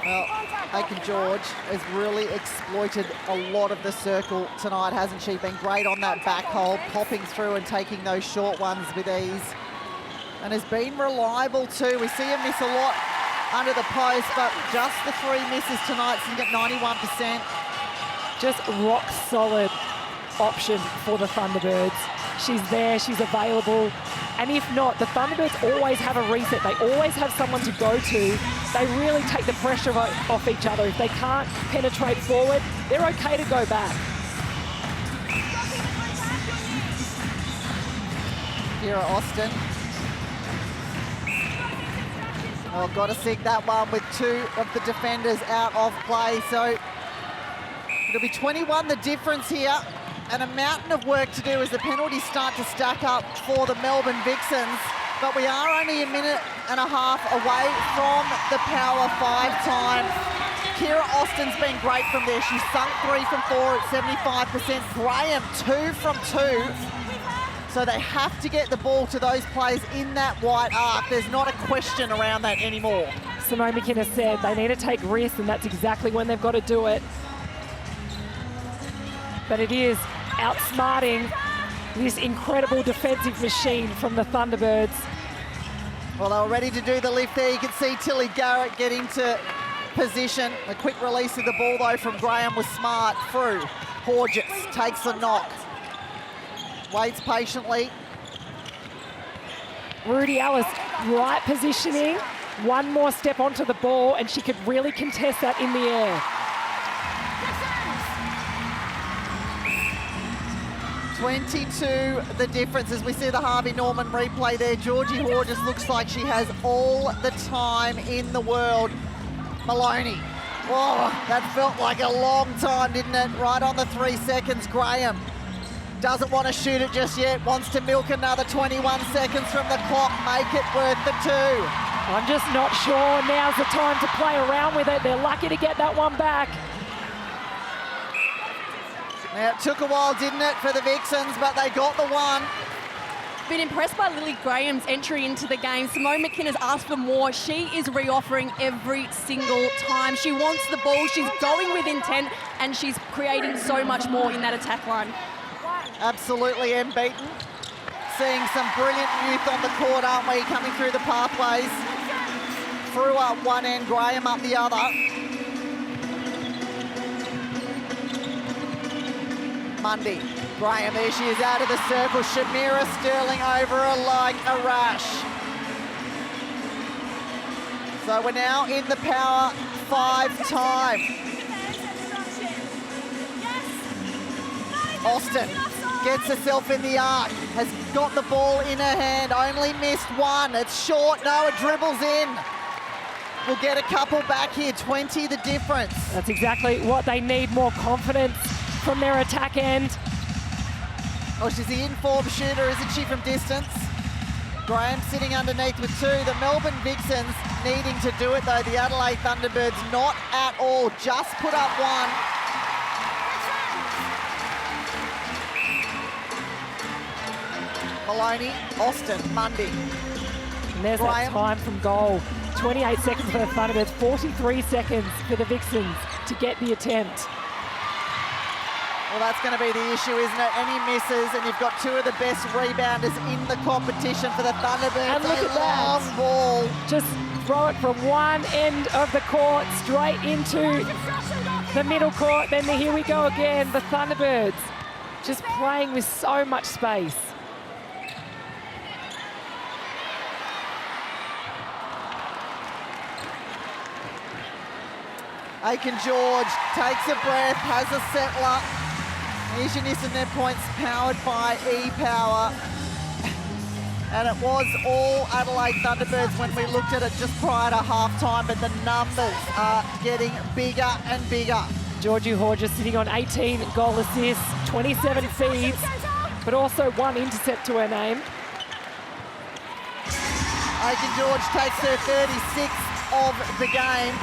Well, Aiken George has really exploited a lot of the circle tonight, hasn't she? Been great on that back hold, popping through and taking those short ones with ease. And has been reliable too. We see her miss a lot under the post, but just the 3 misses tonight, so you get 91%. Just rock solid option for the Thunderbirds. She's there, she's available. And if not, the Thunderbirds always have a reset. They always have someone to go to. They really take the pressure off each other. If they can't penetrate forward, they're okay to go back. Kira Austin. Oh, got to sink that one with 2 of the defenders out of play. So it'll be 21 the difference here. And a mountain of work to do as the penalties start to stack up for the Melbourne Vixens. But we are only a minute and a half away from the Power 5 time. Kira Austin's been great from there. She's sunk 3 from 4 at 75%. Graham, 2 from 2. So they have to get the ball to those players in that white arc. There's not a question around that anymore. Simone McKenna said they need to take risks, and that's exactly when they've got to do it. But it is outsmarting this incredible defensive machine from the Thunderbirds. Well, they were ready to do the lift there. You can see Tilly Garrett get into position. A quick release of the ball, though, from Graham was smart. Frew. Horges takes the knock. Waits patiently. Rudy Ellis, right positioning. One more step onto the ball, and she could really contest that in the air. 22 the difference as we see the Harvey Norman replay there. Georgie Horges looks like she has all the time in the world. Maloney Oh, that felt like a long time, didn't it? Right on the 3 seconds. Graham doesn't want to shoot it just yet, wants to milk another 21 seconds from the clock, make it worth the 2. I'm just not sure now's the time to play around with it. They're lucky to get that one back. Now, it took a while, didn't it, for the Vixens, but they got the one. Been impressed by Lily Graham's entry into the game. Simone McKenna's asked for more. She is reoffering every single time. She wants the ball, she's going with intent, and she's creating so much more in that attack line. Absolutely unbeaten. Seeing some brilliant youth on the court, aren't we, coming through the pathways. Frew up one end, Graham up the other. Mundy. Graham, there she is out of the circle. Shamira Sterling over her like a rash. So we're now in the power 5 time. Austin gets herself in the arc, has got the ball in her hand, only missed one. It's short, no, it dribbles in. We'll get a couple back here, 20 the difference. That's exactly what they need, more confidence from their attack end. Oh, she's the informed shooter, isn't she, from distance? Graham sitting underneath with 2. The Melbourne Vixens needing to do it, though. The Adelaide Thunderbirds not at all, just put up 1. Maloney, Austin, Mundy. And there's that time from goal. 28 seconds for the Thunderbirds, 43 seconds for the Vixens to get the attempt. Well, that's going to be the issue, isn't it? Any misses, and you've got 2 of the best rebounders in the competition for the Thunderbirds. And look at that. Long ball. Just throw it from one end of the court straight into the middle court. Then here we go again. The Thunderbirds just playing with so much space. Aiken-George takes a breath, has a settler. Here's your Nissan Net points powered by E-Power. And it was all Adelaide Thunderbirds when we looked at it just prior to half-time, but the numbers are getting bigger and bigger. Georgie Horger sitting on 18 goal assists, 27 feeds, but also 1 intercept to her name. Aiken-George takes her 36th of the game.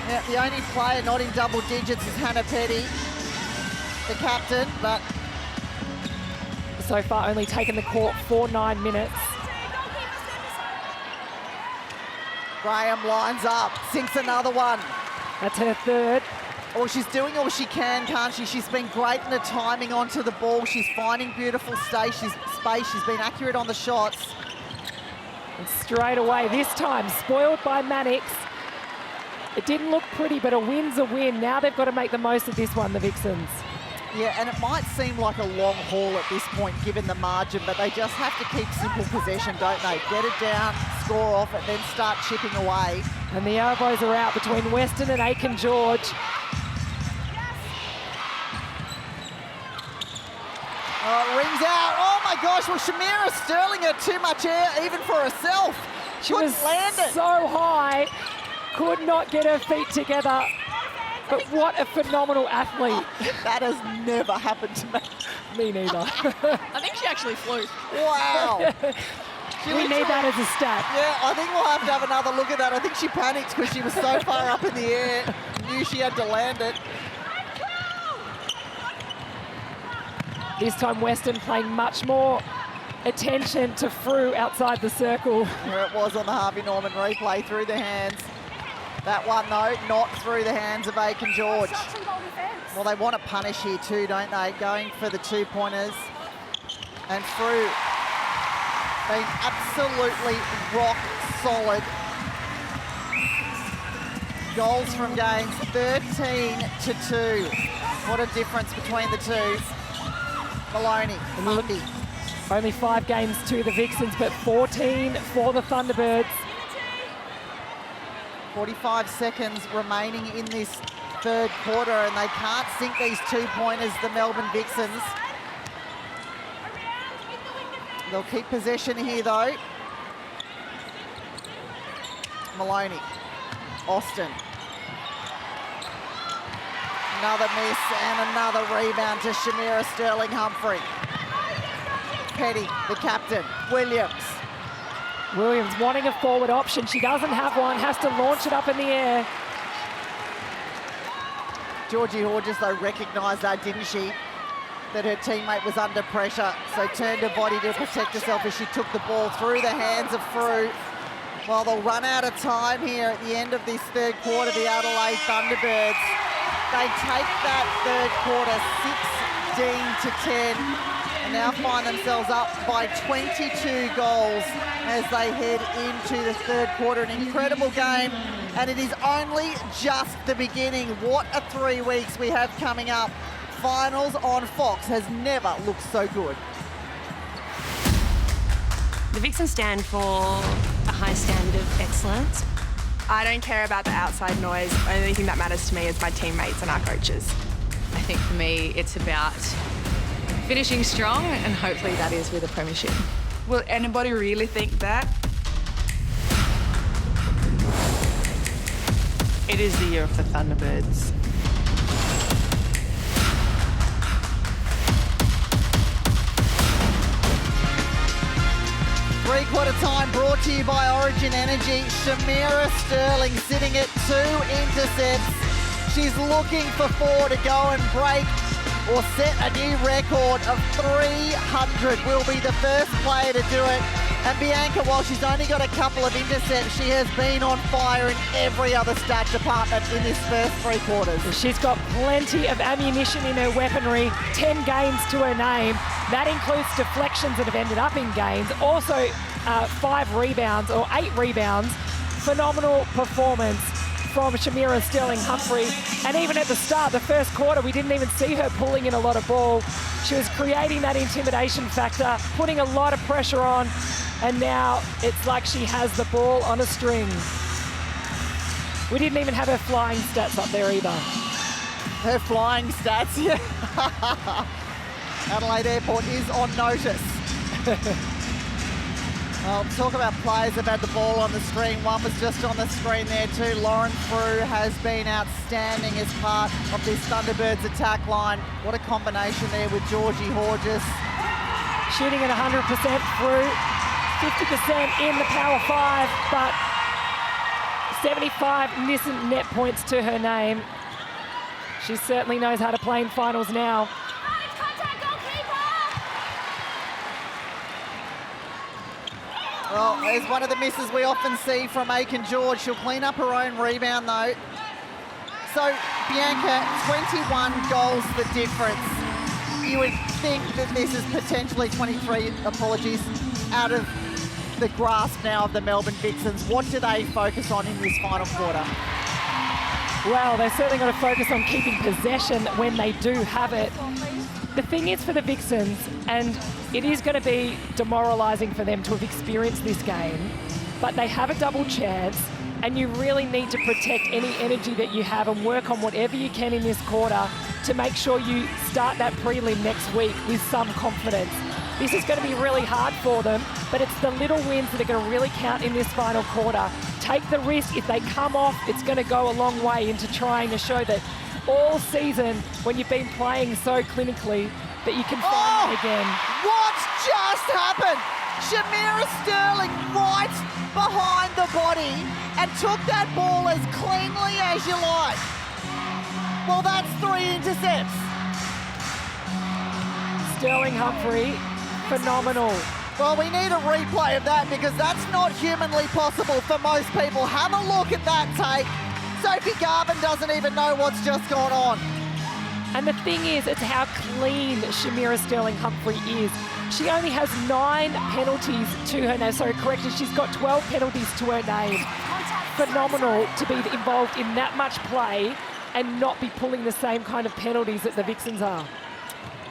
Now, the only player not in double digits is Hannah Petty, the captain, but so far only taken the court for 9 minutes. Graham lines up, sinks another one. That's her 3rd. Oh, she's doing all she can, can't she? She's been great in the timing onto the ball. She's finding beautiful space. She's been accurate on the shots. And straight away, this time, spoiled by Mannix. It didn't look pretty, but a win's a win. Now they've got to make the most of this one, the Vixens. Yeah, and it might seem like a long haul at this point, given the margin, but they just have to keep simple possession, don't they? Get it down, score off it, then start chipping away. And the elbows are out between Weston and Aiken-George. Oh, it rings out. Oh my gosh, well, Shamira Sterling had too much air even for herself. She was so high, could not get her feet together. But what a phenomenal athlete. That has never happened to me. Me neither. I think she actually flew. Wow. We need that as a stat. Yeah, I think we'll have another look at that. I think she panicked because she was so far up in the air, knew she had to land it. This time Weston playing much more attention to Frew outside the circle. Where it was on the Harvey Norman replay, through the hands. That one, though, not through the hands of Aiken-George. Well, they want to punish here too, don't they? Going for the 2-pointers. And Frew being absolutely rock solid. Goals from games 13-2. What a difference between the two. Maloney, Mundy. Only 5 games to the Vixens, but 14 for the Thunderbirds. 45 seconds remaining in this 3rd quarter, and they can't sink these 2-pointers, the Melbourne Vixens. They'll keep possession here, though. Maloney, Austin, Another miss and another rebound to Shamira Sterling-Humphrey. Petty, the captain. Williams. Williams wanting a forward option. She doesn't have one, has to launch it up in the air. Georgie Hodges, though, recognised that, didn't she? That her teammate was under pressure, so turned her body to protect herself as she took the ball through the hands of Frew. Well, they'll run out of time here at the end of this third quarter, the Adelaide Thunderbirds. They take that third quarter 16-10 and now find themselves up by 22 goals as they head into the third quarter. An incredible game, and it is only just the beginning. What a 3 weeks we have coming up. Finals on Fox has never looked so good. The Vixens stand for a high standard of excellence. I don't care about the outside noise. The only thing that matters to me is my teammates and our coaches. I think for me, it's about finishing strong, and hopefully that is with a premiership. Will anybody really think that? It is the year of the Thunderbirds. Three-quarter time brought to you by Origin Energy. Shamira Sterling sitting at 2 intercepts. She's looking for 4 to go and break or set a new record of 300. Will be the first player to do it. And Bianca, while she's only got a couple of intercepts, she has been on fire in every other stat department in this first 3 quarters. She's got plenty of ammunition in her weaponry, 10 games to her name. That includes deflections that have ended up in games. Also, 5 rebounds or 8 rebounds. Phenomenal performance from Shamira Sterling-Humphrey. And even at the start, the first quarter, we didn't even see her pulling in a lot of ball. She was creating that intimidation factor, putting a lot of pressure on, and now it's like she has the ball on a string. We didn't even have her flying stats up there either. Her flying stats, yeah. Adelaide Airport is on notice. Well, talk about players that have had the ball on the screen. One was just on the screen there too. Lauren Frew has been outstanding as part of this Thunderbirds attack line. What a combination there with Georgie Hodges. Shooting at 100%, Frew. 50% in the Power 5, but 75 Nissan net points to her name. She certainly knows how to play in finals now. Well, there's one of the misses we often see from Aiken George. She'll clean up her own rebound though. So, Bianca, 21 goals the difference. You would think that this is potentially 23, apologies, out of the grasp now of the Melbourne Vixens. What do they focus on in this final quarter? Well, they're certainly going to focus on keeping possession when they do have it. The thing is for the Vixens, and it is going to be demoralising for them to have experienced this game, but they have a double chance, and you really need to protect any energy that you have and work on whatever you can in this quarter to make sure you start that prelim next week with some confidence. This is going to be really hard for them, but it's the little wins that are going to really count in this final quarter. Take the risk. If they come off, it's going to go a long way into trying to show that all season, when you've been playing so clinically, that you can find it again. What just happened? Shamira Sterling right behind the body and took that ball as cleanly as you like. Well, that's 3 intercepts. Sterling-Humphrey, phenomenal. Well, we need a replay of that because that's not humanly possible for most people. Have a look at that tape. Sophie Garvin doesn't even know what's just gone on. And the thing is, it's how clean Shamira Sterling-Humphrey is. She only has 9 penalties to her name. Sorry, correction, she's got 12 penalties to her name. Phenomenal to be involved in that much play and not be pulling the same kind of penalties that the Vixens are.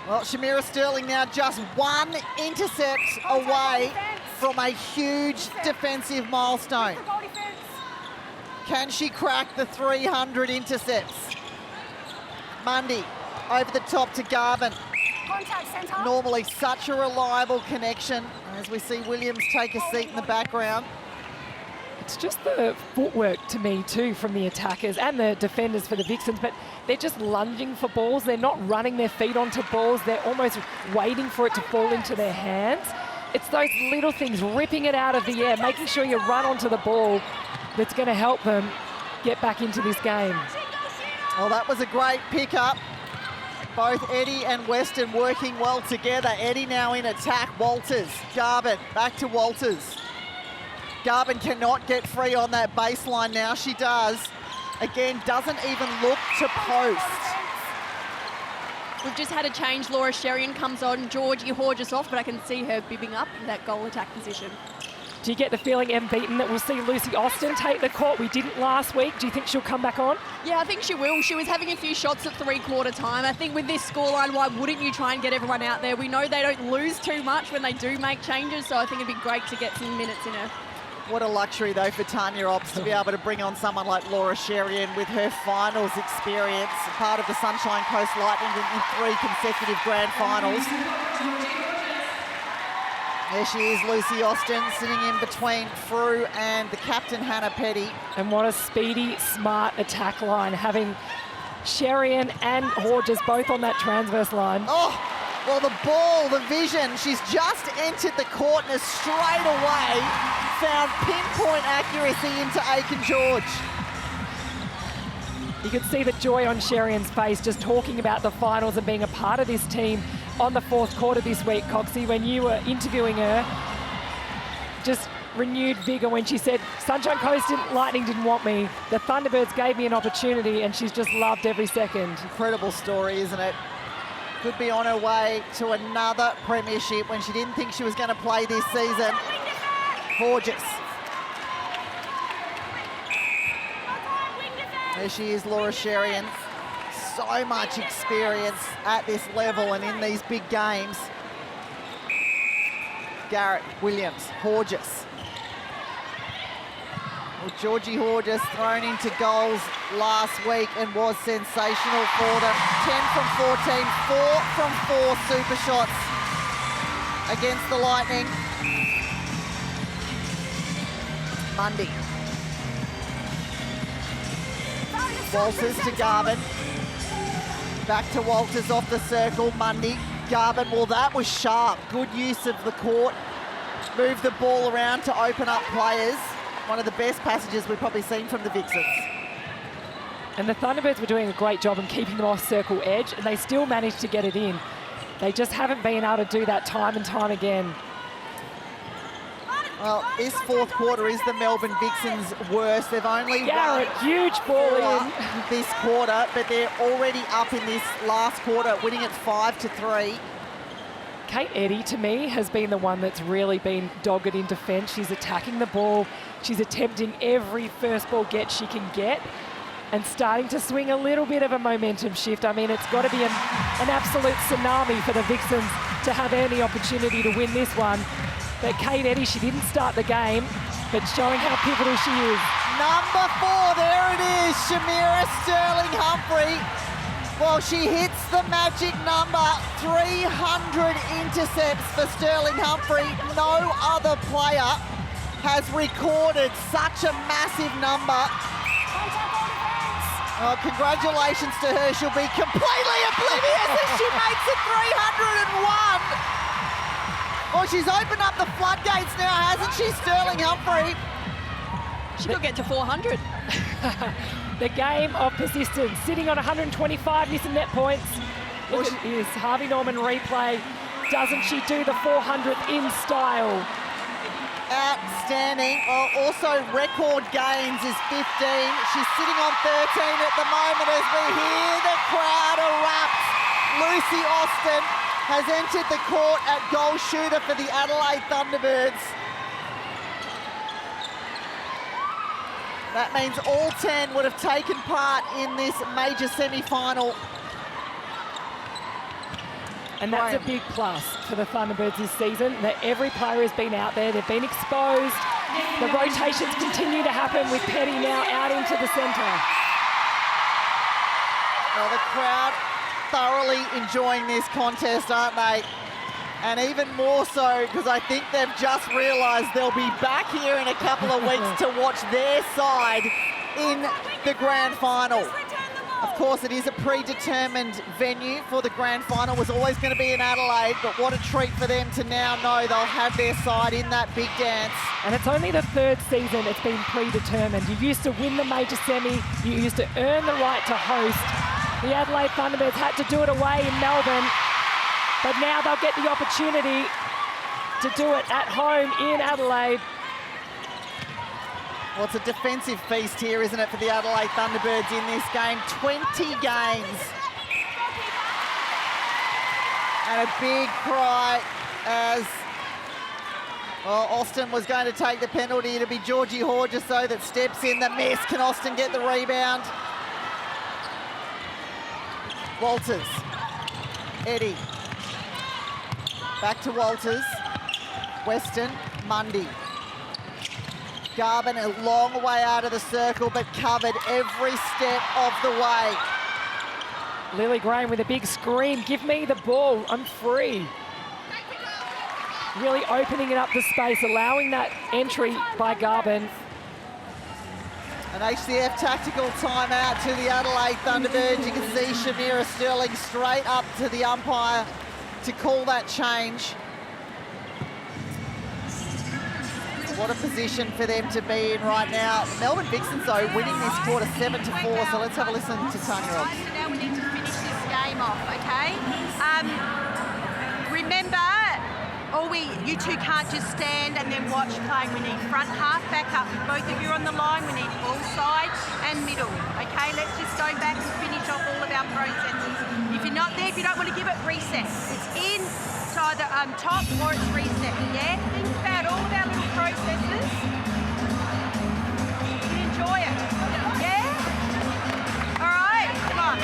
Well, Shamira Sterling now just 1 intercept away from a huge defensive milestone. Can she crack the 300 intercepts? Mundy over the top to Garvin. Normally such a reliable connection as we see Williams take a seat in the background. It's just the footwork to me too from the attackers and the defenders for the Vixens, but they're just lunging for balls. They're not running their feet onto balls. They're almost waiting for it to fall into their hands. It's those little things, ripping it out of the air, making sure you run onto the ball, that's going to help them get back into this game. Well, that was a great pickup. Both Eddie and Weston working well together. Eddie now in attack. Walters, Garvin, back to Walters. Garvin cannot get free on that baseline now. She does. Again, doesn't even look to post. We've just had a change. Laura Sherian comes on. Georgie Horges off, but I can see her bibbing up in that goal attack position. Do you get the feeling, Em Beaton, that we'll see Lucy Austin take the court? We didn't last week. Do you think she'll come back on? Yeah, I think she will. She was having a few shots at three-quarter time. I think with this scoreline, why wouldn't you try and get everyone out there? We know they don't lose too much when they do make changes, so I think it'd be great to get some minutes in her. What a luxury, though, for Tanya Ops to be able to bring on someone like Laura Sherian with her finals experience, part of the Sunshine Coast Lightning in 3 consecutive grand finals. There she is, Lucy Austin, sitting in between Frew and the captain, Hannah Petty. And what a speedy, smart attack line, having Sherian and Horges both on that transverse line. Oh, well, the ball, the vision, she's just entered the court and has straight away found pinpoint accuracy into Aiken George. You could see the joy on Sherian's face just talking about the finals and being a part of this team on the 4th quarter this week, Coxie, when you were interviewing her. Just renewed vigour when she said, Sunshine Coast Lightning didn't want me. The Thunderbirds gave me an opportunity and she's just loved every second. Incredible story, isn't it? Could be on her way to another premiership when she didn't think she was going to play this season. Horges. There she is, Laura Sherian. So much experience at this level and in these big games. Garrett, Williams, Horges. Well, Georgie Horges thrown into goals last week and was sensational for them. 10 from 14, 4 from 4 super shots against the Lightning. Mundy. Walters to Garvin. Back to Walters off the circle. Mundy. Garvin, well, that was sharp. Good use of the court. Moved the ball around to open up players. One of the best passages we've probably seen from the Vixens. And the Thunderbirds were doing a great job in keeping them off circle edge, and they still managed to get it in. They just haven't been able to do that time and time again. Well, this 4th quarter is the Melbourne Vixens' worst. They've only Garrett, huge ball in this quarter, but they're already up in this last quarter, winning it 5-3. Kate Eddy, to me, has been the one that's really been dogged in defence. She's attacking the ball. She's attempting every first ball get she can get and starting to swing a little bit of a momentum shift. I mean, it's got to be an absolute tsunami for the Vixens to have any opportunity to win this one. But Kate Eddy, she didn't start the game, but showing how pivotal she is. Number 4, there it is, Shamira Sterling-Humphrey. Well, she hits the magic number, 300 intercepts for Sterling-Humphrey. No other player has recorded such a massive number. Oh, congratulations to her. She'll be completely oblivious as she makes it 301. Well, she's opened up the floodgates now, hasn't she, Sterling-Humphrey? She could get to 400. The game of persistence, sitting on 125 missing net points. Look at this, Harvey Norman replay. Doesn't she do the 400th in style? Outstanding. Well, also record gains is 15. She's sitting on 13 at the moment as we hear the crowd erupt. Lucy Austin has entered the court at goal shooter for the Adelaide Thunderbirds. That means all 10 would have taken part in this major semi-final. And that's a big plus for the Thunderbirds this season, that every player has been out there, they've been exposed. The rotations continue to happen with Petty now out into the centre. Well, the crowd thoroughly enjoying this contest, aren't they? And even more so because I think they've just realised they'll be back here in a couple of weeks to watch their side in the grand final. Of course, it is a predetermined venue for the grand final. It was always going to be in Adelaide, but what a treat for them to now know they'll have their side in that big dance. And it's only the third season it's been predetermined. You used to win the major semi, you used to earn the right to host. The Adelaide Thunderbirds had to do it away in Melbourne, but now they'll get the opportunity to do it at home in Adelaide. Well, it's a defensive feast here, isn't it, for the Adelaide Thunderbirds in this game. 20 games. And a big cry as, well, Austin was going to take the penalty. It'll be Georgie Horges, though, that steps in the miss. Can Austin get the rebound? Walters. Eddie. Back to Walters. Weston. Mundy. Garvin a long way out of the circle, but covered every step of the way. Lily Graham with a big scream, give me the ball, I'm free. Really opening it up the space, allowing that entry by Garvin. An HCF tactical timeout to the Adelaide Thunderbirds. You can see Shamira Sterling straight up to the umpire to call that change. What a position for them to be in right now. Melbourne Vixens, though, winning this quarter 7-4. So let's have a listen to Tanya Robbs. So now we need to finish this game off, okay? Remember, you two can't just stand and then watch playing. We need front half, back up. Both of you on the line. We need ball side and middle, okay? Let's just go back and finish off all of our processes. If you're not there, if you don't want to give it, reset. It's in. It's either top or it's reset, yeah? Think about all of our little processes. You enjoy it, yeah? All right, come on.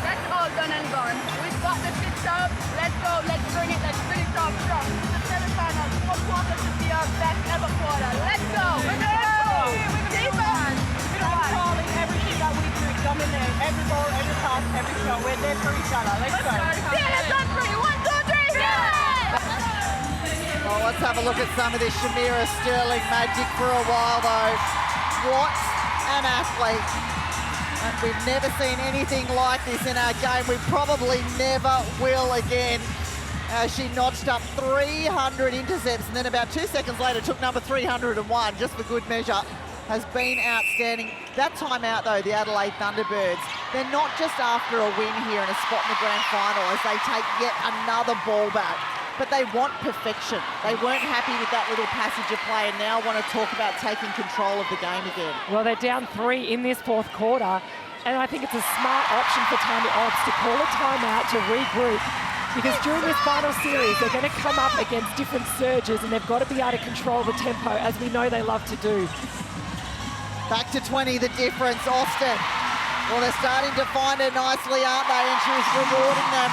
That's all done and gone. We've got the pitch up. Let's go, let's bring it up strong. This is the semi-final. Fourth quarter should be our best ever quarter. Let's go! We're defense! Controlling everything that we do, dominate every ball, every pass, every shot. We're there for each other. Let's go. Let's go. 1, 2, 3, Well, let's have a look at some of this Shamira Sterling magic for a while, though. What an athlete. And we've never seen anything like this in our game. We probably never will again. She notched up 300 intercepts, and then about 2 seconds later took number 301, just for good measure. Has been outstanding. That timeout, though, the Adelaide Thunderbirds, they're not just after a win here and a spot in the grand final as they take yet another ball back, but they want perfection. They weren't happy with that little passage of play and now want to talk about taking control of the game again. Well, they're down 3 in this fourth quarter, and I think it's a smart option for Tanya Obbs to call a timeout to regroup, because during this final series, they're going to come up against different surges and they've got to be able to control the tempo, as we know they love to do. Back to 20, the difference, Austin. Well, they're starting to find her nicely, aren't they? And she's rewarding them.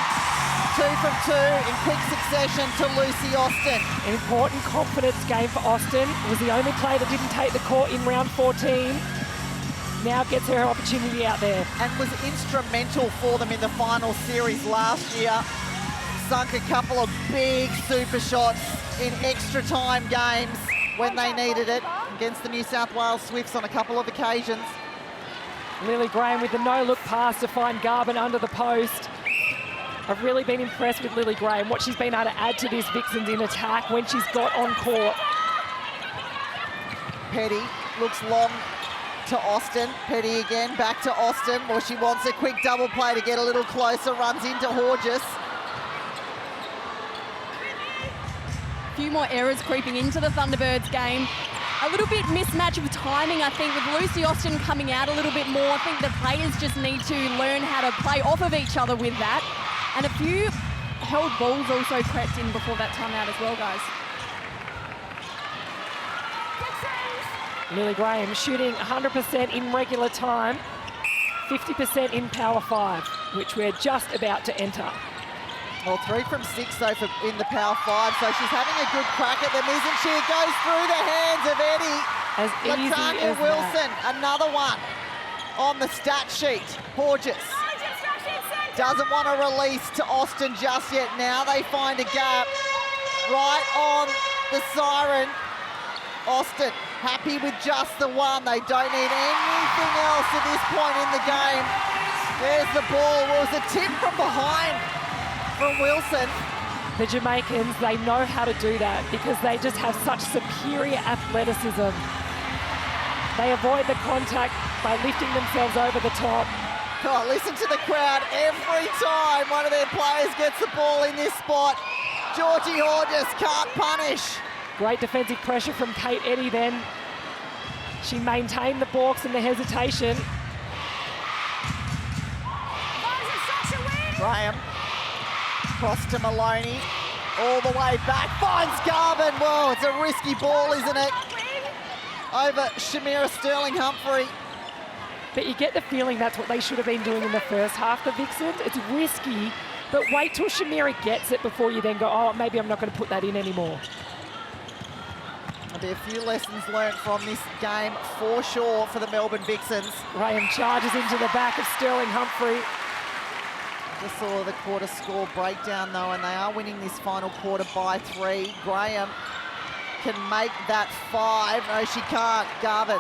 2 from 2 in quick succession to Lucy Austin. An important confidence game for Austin. It was the only player that didn't take the court in round 14. Now gets her opportunity out there. And was instrumental for them in the final series last year. Sunk a couple of big super shots in extra time games when they needed it against the New South Wales Swifts on a couple of occasions. Lily Graham with the no-look pass to find Garvin under the post. I've really been impressed with Lily Graham, what she's been able to add to this Vixens in attack when she's got on court. Petty looks long to Austin. Petty again, back to Austin. Well, she wants a quick double play to get a little closer, runs into Horges. A few more errors creeping into the Thunderbirds game. A little bit mismatch of timing, I think, with Lucy Austin coming out a little bit more. I think the players just need to learn how to play off of each other with that. And a few held balls also crept in before that timeout as well, guys. Lily Graham shooting 100% in regular time, 50% in power 5, which we're just about to enter. Well, 3 from 6 though in the power 5, so she's having a good crack at them, isn't she? It goes through the hands of Eddie. As easy Latanya as Wilson, another one on the stat sheet. Horges. Doesn't want to release to Austin just yet. Now they find a gap right on the siren. Austin happy with just the one. They don't need anything else at this point in the game. There's the ball. Well, it was a tip from behind from Wilson. The Jamaicans, they know how to do that because they just have such superior athleticism. They avoid the contact by lifting themselves over the top. Oh, listen to the crowd every time one of their players gets the ball in this spot. Georgie Horges can't punish. Great defensive pressure from Kate Eddy then. She maintained the balks and the hesitation. Graham, cross to Maloney, all the way back, finds Garvin. Whoa, it's a risky ball, isn't it? Over Shamira Sterling-Humphrey. But you get the feeling that's what they should have been doing in the first half, the Vixens. It's risky, but wait till Shamira gets it before you then go, oh, maybe I'm not going to put that in anymore. There'll be a few lessons learned from this game for sure for the Melbourne Vixens. Graham charges into the back of Sterling-Humphrey. Just saw the quarter score breakdown though, and they are winning this final quarter by 3. Graham can make that 5. No, she can't. Garvin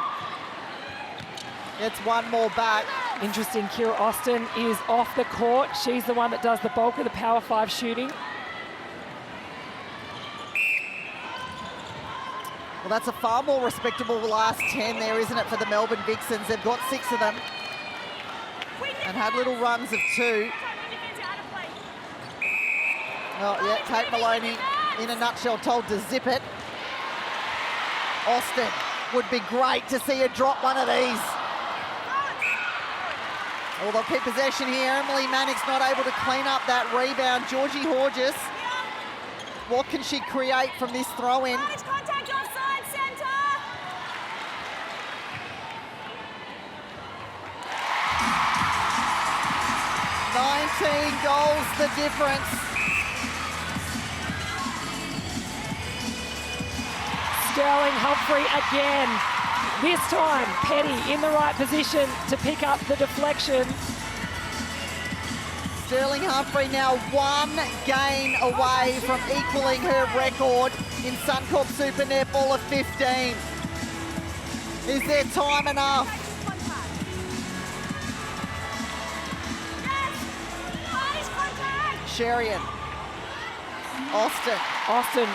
gets one more back. Interesting, Kira Austin is off the court. She's the one that does the bulk of the power 5 shooting. Well, that's a far more respectable last 10 there, isn't it, for the Melbourne Vixens? They've got 6 of them and had little runs of 2. Oh, yeah, Kate Maloney, in a nutshell, told to zip it. Austin, would be great to see her drop one of these. Well, they'll keep possession here. Emily Mannix not able to clean up that rebound. Georgie Horges, what can she create from this throw-in? 19 goals the difference. Sterling-Humphrey again. This time, Petty in the right position to pick up the deflection. Sterling-Humphrey now 1 game away from equaling her record in Suncorp Super Netball of 15. Is there time enough? Sherian. Austin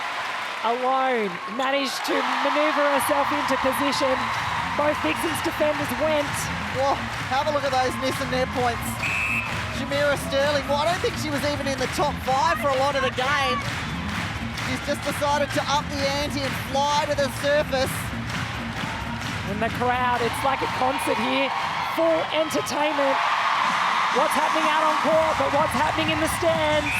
alone managed to manoeuvre herself into position. Both Vixens defenders went. Whoa, have a look at those missing net points. Shamira Sterling, well, I don't think she was even in the top 5 for a lot of the game. She's just decided to up the ante and fly to the surface. And the crowd, it's like a concert here. Full entertainment. What's happening out on court, but what's happening in the stands.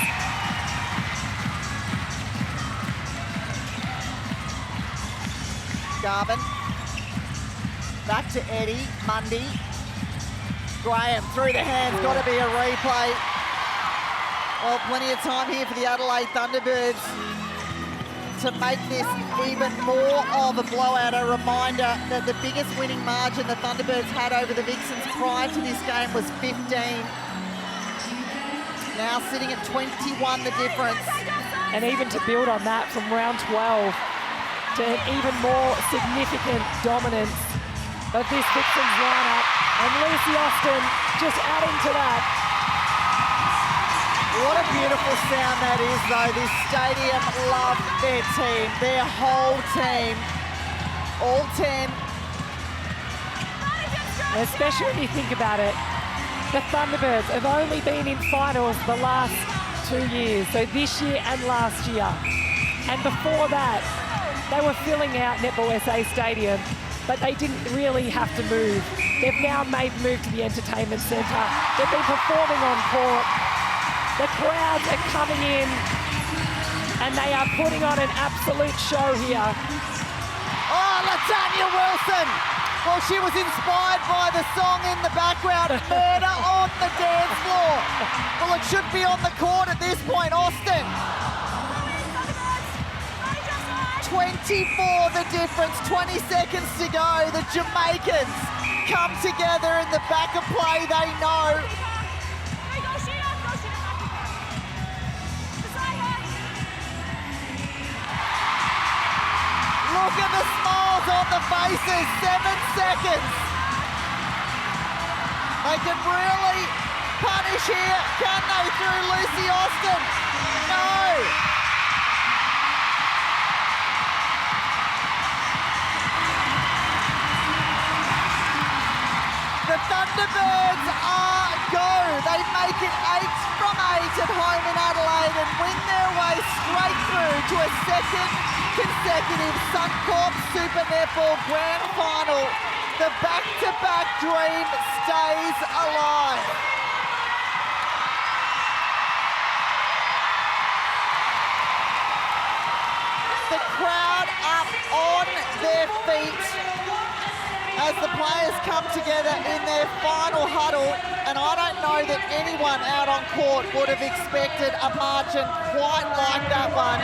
Garvin. Back to Eddie, Mundy. Graham through the hands, got to be a replay. Well, plenty of time here for the Adelaide Thunderbirds to make this even more of a blowout. A reminder that the biggest winning margin the Thunderbirds had over the Vixens prior to this game was 15. Now sitting at 21 the difference. And even to build on that from round 12 to an even more significant dominance of this Vixens lineup. And Lucy Austin just adding to that. What a beautiful sound that is, though. This stadium loved their team, their whole team, all 10. Especially when you think about it, the Thunderbirds have only been in finals the last 2 years, so this year and last year. And before that, they were filling out Netball SA Stadium, but they didn't really have to move. They've now made the move to the entertainment centre. They've been performing on court. The crowds are coming in and they are putting on an absolute show here. Oh, Latanya Wilson! Well, she was inspired by the song in the background, Murder on the Dance Floor. Well, it should be on the court at this point, Austin. 24 the difference, 20 seconds to go. The Jamaicans come together in the back of play, they know. Look at the smiles on the faces. 7 seconds. They can really punish here. Can they through Lucy Austin? No. The Thunderbirds are go. They make it 8 from 8 at home in Adelaide and win their way straight through to a second consecutive Suncorp Super Netball Grand Final. The back-to-back dream stays alive. The crowd up on their feet as the players come together in their final huddle, and I don't know that anyone out on court would have expected a margin quite like that one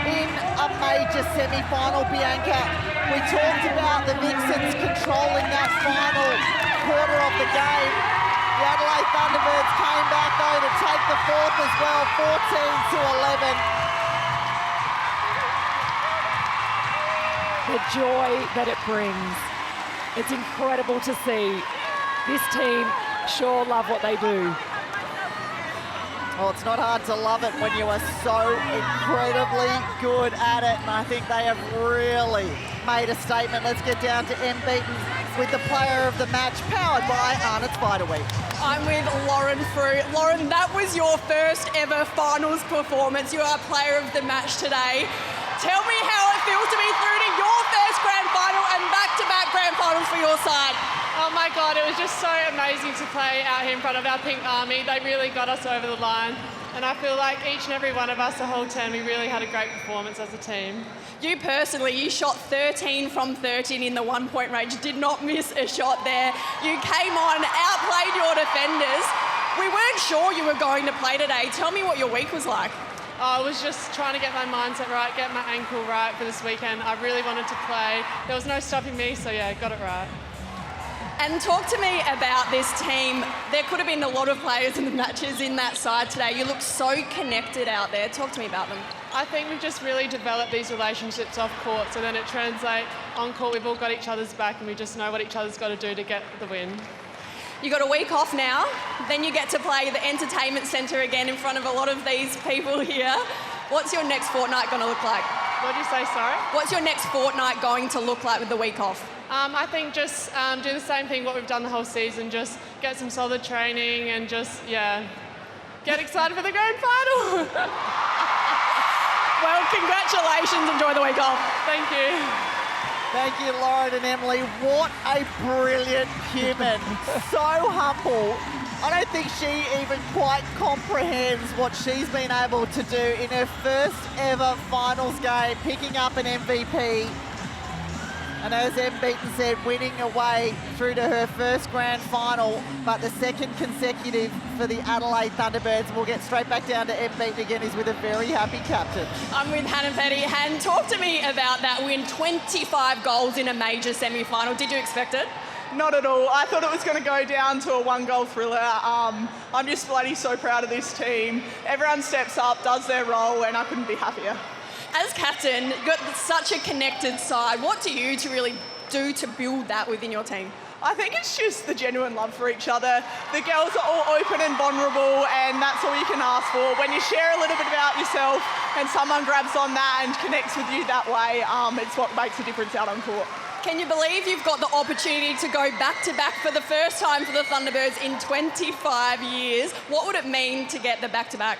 in a major semi-final, Bianca. We talked about the Vixens controlling that final quarter of the game. The Adelaide Thunderbirds came back though to take the fourth as well, 14-11. The joy that it brings. It's incredible to see. This team sure love what they do. Well, it's not hard to love it when you are so incredibly good at it, and I think they have really made a statement. Let's get down to Beaton with the player of the match, powered by Arnott's Spider Week. I'm with Lauren Frew. Lauren, that was your first ever finals performance. You are player of the match today. Tell me how it feels to be through to your first grand final and back-to-back grand finals for your side. Oh my God, it was just so amazing to play out here in front of our Pink Army. They really got us over the line. And I feel like each and every one of us, the whole team, we really had a great performance as a team. You personally, you shot 13 from 13 in the 1-point range, did not miss a shot there. You came on, outplayed your defenders. We weren't sure you were going to play today. Tell me what your week was like. I was just trying to get my mindset right, get my ankle right for this weekend. I really wanted to play. There was no stopping me, so yeah, got it right. And talk to me about this team. There could have been a lot of players in the matches in that side today. You look so connected out there. Talk to me about them. I think we've just really developed these relationships off court, so then it translates on court. We've all got each other's back and we just know what each other's got to do to get the win. You got a week off now, then you get to play the entertainment centre again in front of a lot of these people here. What's your next fortnight going to look like? What did you say, sorry? What's your next fortnight going to look like with the week off? I think just do the same thing what we've done the whole season, just get some solid training and just, yeah, get excited for the grand final. Well, congratulations, enjoy the week off. Thank you. Thank you, Lauren and Emily. What a brilliant human. So humble. I don't think she even quite comprehends what she's been able to do in her first ever finals game, picking up an MVP. And as Beaton said, winning away through to her first grand final, but the second consecutive for the Adelaide Thunderbirds. We'll get straight back down to Beaton again. He's with a very happy captain. I'm with Hannah Petty. Han, talk to me about that win, 25 goals in a major semi-final. Did you expect it? Not at all. I thought it was going to go down to a one-goal thriller. I'm just bloody so proud of this team. Everyone steps up, does their role, and I couldn't be happier. As captain, you've got such a connected side. What do you to really do to build that within your team? I think it's just the genuine love for each other. The girls are all open and vulnerable, and that's all you can ask for. When you share a little bit about yourself and someone grabs on that and connects with you that way, it's what makes a difference out on court. Can you believe you've got the opportunity to go back-to-back for the first time for the Thunderbirds in 25 years? What would it mean to get the back-to-back?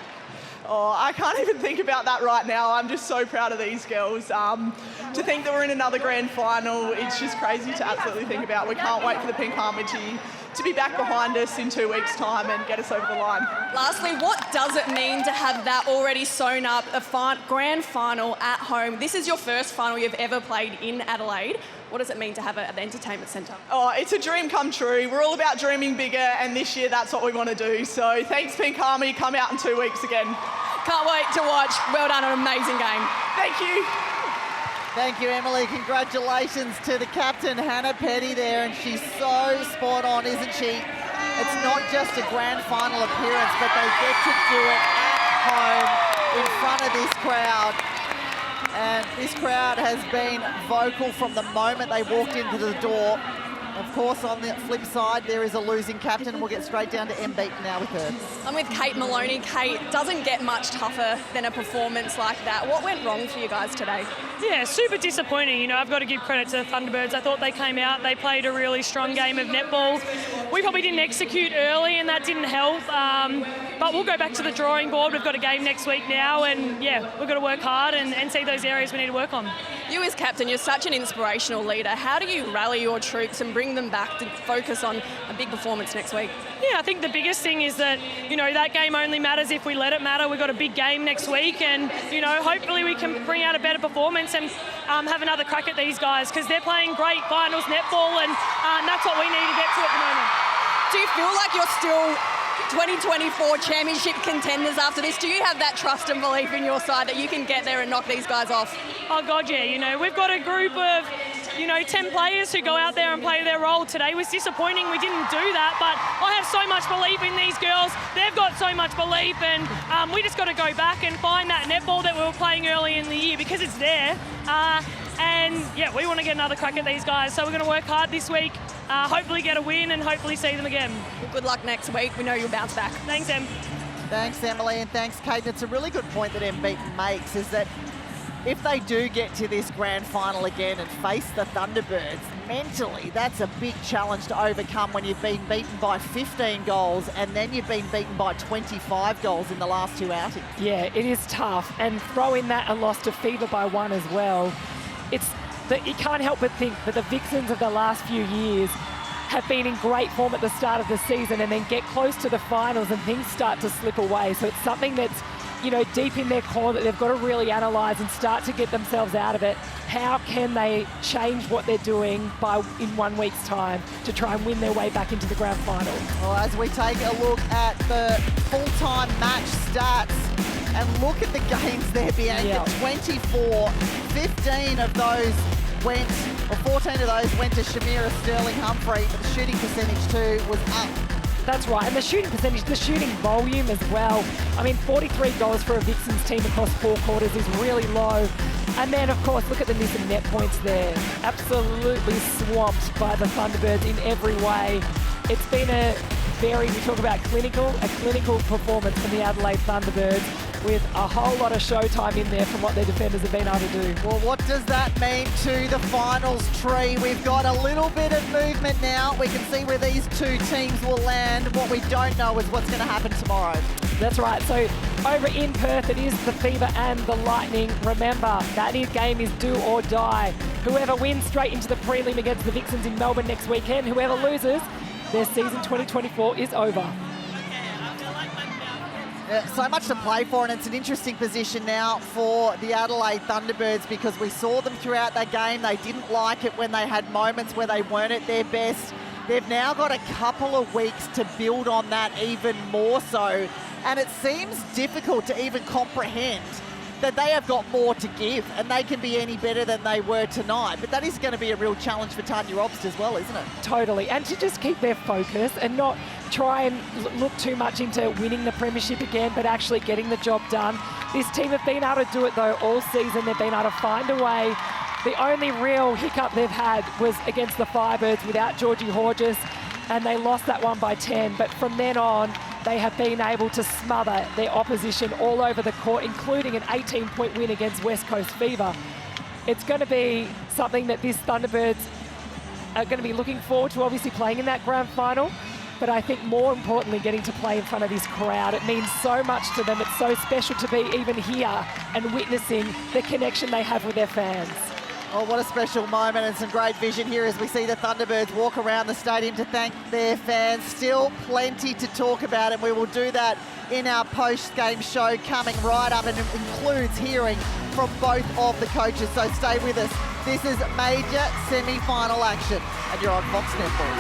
Oh, I can't even think about that right now. I'm just so proud of these girls. To think that we're in another grand final, it's just crazy to absolutely think about. We can't wait for the Pink Army to be back behind us in 2 weeks' time and get us over the line. Lastly, what does it mean to have that already sewn up, a grand final at home? This is your first final you've ever played in Adelaide. What does it mean to have it at the entertainment centre? Oh, it's a dream come true. We're all about dreaming bigger, and this year that's what we want to do. So thanks, Pink Army. Come out in 2 weeks again. Can't wait to watch. Well done, an amazing game. Thank you. Thank you, Emily. Congratulations to the captain, Hannah Petty there, and she's so spot on, isn't she? It's not just a grand final appearance, but they get to do it at home in front of this crowd. And this crowd has been vocal from the moment they walked into the door. Of course, on the flip side, there is a losing captain. We'll get straight down to Embeek now with her. I'm with Kate Maloney. Kate, doesn't get much tougher than a performance like that. What went wrong for you guys today? Yeah, super disappointing. You know, I've got to give credit to the Thunderbirds. I thought they came out, they played a really strong game of netball. We probably didn't execute early and that didn't help. But we'll go back to the drawing board. We've got a game next week now and yeah, we've got to work hard and see those areas we need to work on. You as captain, you're such an inspirational leader. How do you rally your troops and bring them back to focus on a big performance next week? Yeah, I think the biggest thing is that, you know, that game only matters if we let it matter. We've got a big game next week and, you know, hopefully we can bring out a better performance and have another crack at these guys because they're playing great finals netball and that's what we need to get to at the moment. Do you feel like you're still 2024 championship contenders after this? Do you have that trust and belief in your side that you can get there and knock these guys off? Oh God, yeah. You know, we've got a group of, 10 players who go out there and play their role. Today was disappointing we didn't do that, but I have so much belief in these girls. They've got so much belief and we just got to go back and find that netball that we were playing early in the year because it's there. And yeah, we want to get another crack at these guys. So we're going to work hard this week, hopefully get a win and hopefully see them again. Well, good luck next week. We know you'll bounce back. Thanks, Em. Thanks, Emily, and thanks, Kate. It's a really good point that Embeek makes is that if they do get to this grand final again and face the Thunderbirds, mentally, that's a big challenge to overcome when you've been beaten by 15 goals and then you've been beaten by 25 goals in the last two outings. Yeah, it is tough. And throw in that a loss to Fever by 1 as well. You can't help but think that the Vixens of the last few years have been in great form at the start of the season and then get close to the finals and things start to slip away. So it's something that's, deep in their core that they've got to really analyse and start to get themselves out of it. How can they change what they're doing in 1 week's time to try and win their way back into the grand final? Well, as we take a look at the full-time match stats and look at the games there, Bianca, 24, 15 of those 14 of those went to Shamira Sterling-Humphrey, but the shooting percentage too was up. That's right, and the shooting percentage, the shooting volume as well. I mean, 43 goals for a Vixens team across 4 quarters is really low. And then, of course, look at the missing net points there. Absolutely swamped by the Thunderbirds in every way. It's been we talk about a clinical performance from the Adelaide Thunderbirds with a whole lot of showtime in there from what their defenders have been able to do. Well, what does that mean to the finals tree? We've got a little bit of movement now. We can see where these two teams will land. What we don't know is what's going to happen tomorrow. That's right. So over in Perth, it is the Fever and the Lightning. Remember, that game is do or die. Whoever wins straight into the prelim against the Vixens in Melbourne next weekend. Whoever loses, their season 2024 is over. So much to play for, and it's an interesting position now for the Adelaide Thunderbirds because we saw them throughout that game. They didn't like it when they had moments where they weren't at their best. They've now got a couple of weeks to build on that even more so, and it seems difficult to even comprehend that they have got more to give and they can be any better than they were tonight. But that is going to be a real challenge for Tanya Robst as well, isn't it? Totally, and to just keep their focus and not try and look too much into winning the premiership again, but actually getting the job done. This team have been able to do it though all season. They've been able to find a way. The only real hiccup they've had was against the Firebirds without Georgie Horgis, and they lost that one by 10. But from then on, they have been able to smother their opposition all over the court, including an 18-point win against West Coast Fever. It's going to be something that this Thunderbirds are going to be looking forward to, obviously playing in that grand final, but I think more importantly getting to play in front of this crowd. It means so much to them. It's so special to be even here and witnessing the connection they have with their fans. Oh, what a special moment and some great vision here as we see the Thunderbirds walk around the stadium to thank their fans. Still plenty to talk about, and we will do that in our post-game show coming right up, and it includes hearing from both of the coaches. So stay with us. This is major semi-final action, and you're on Fox Netball.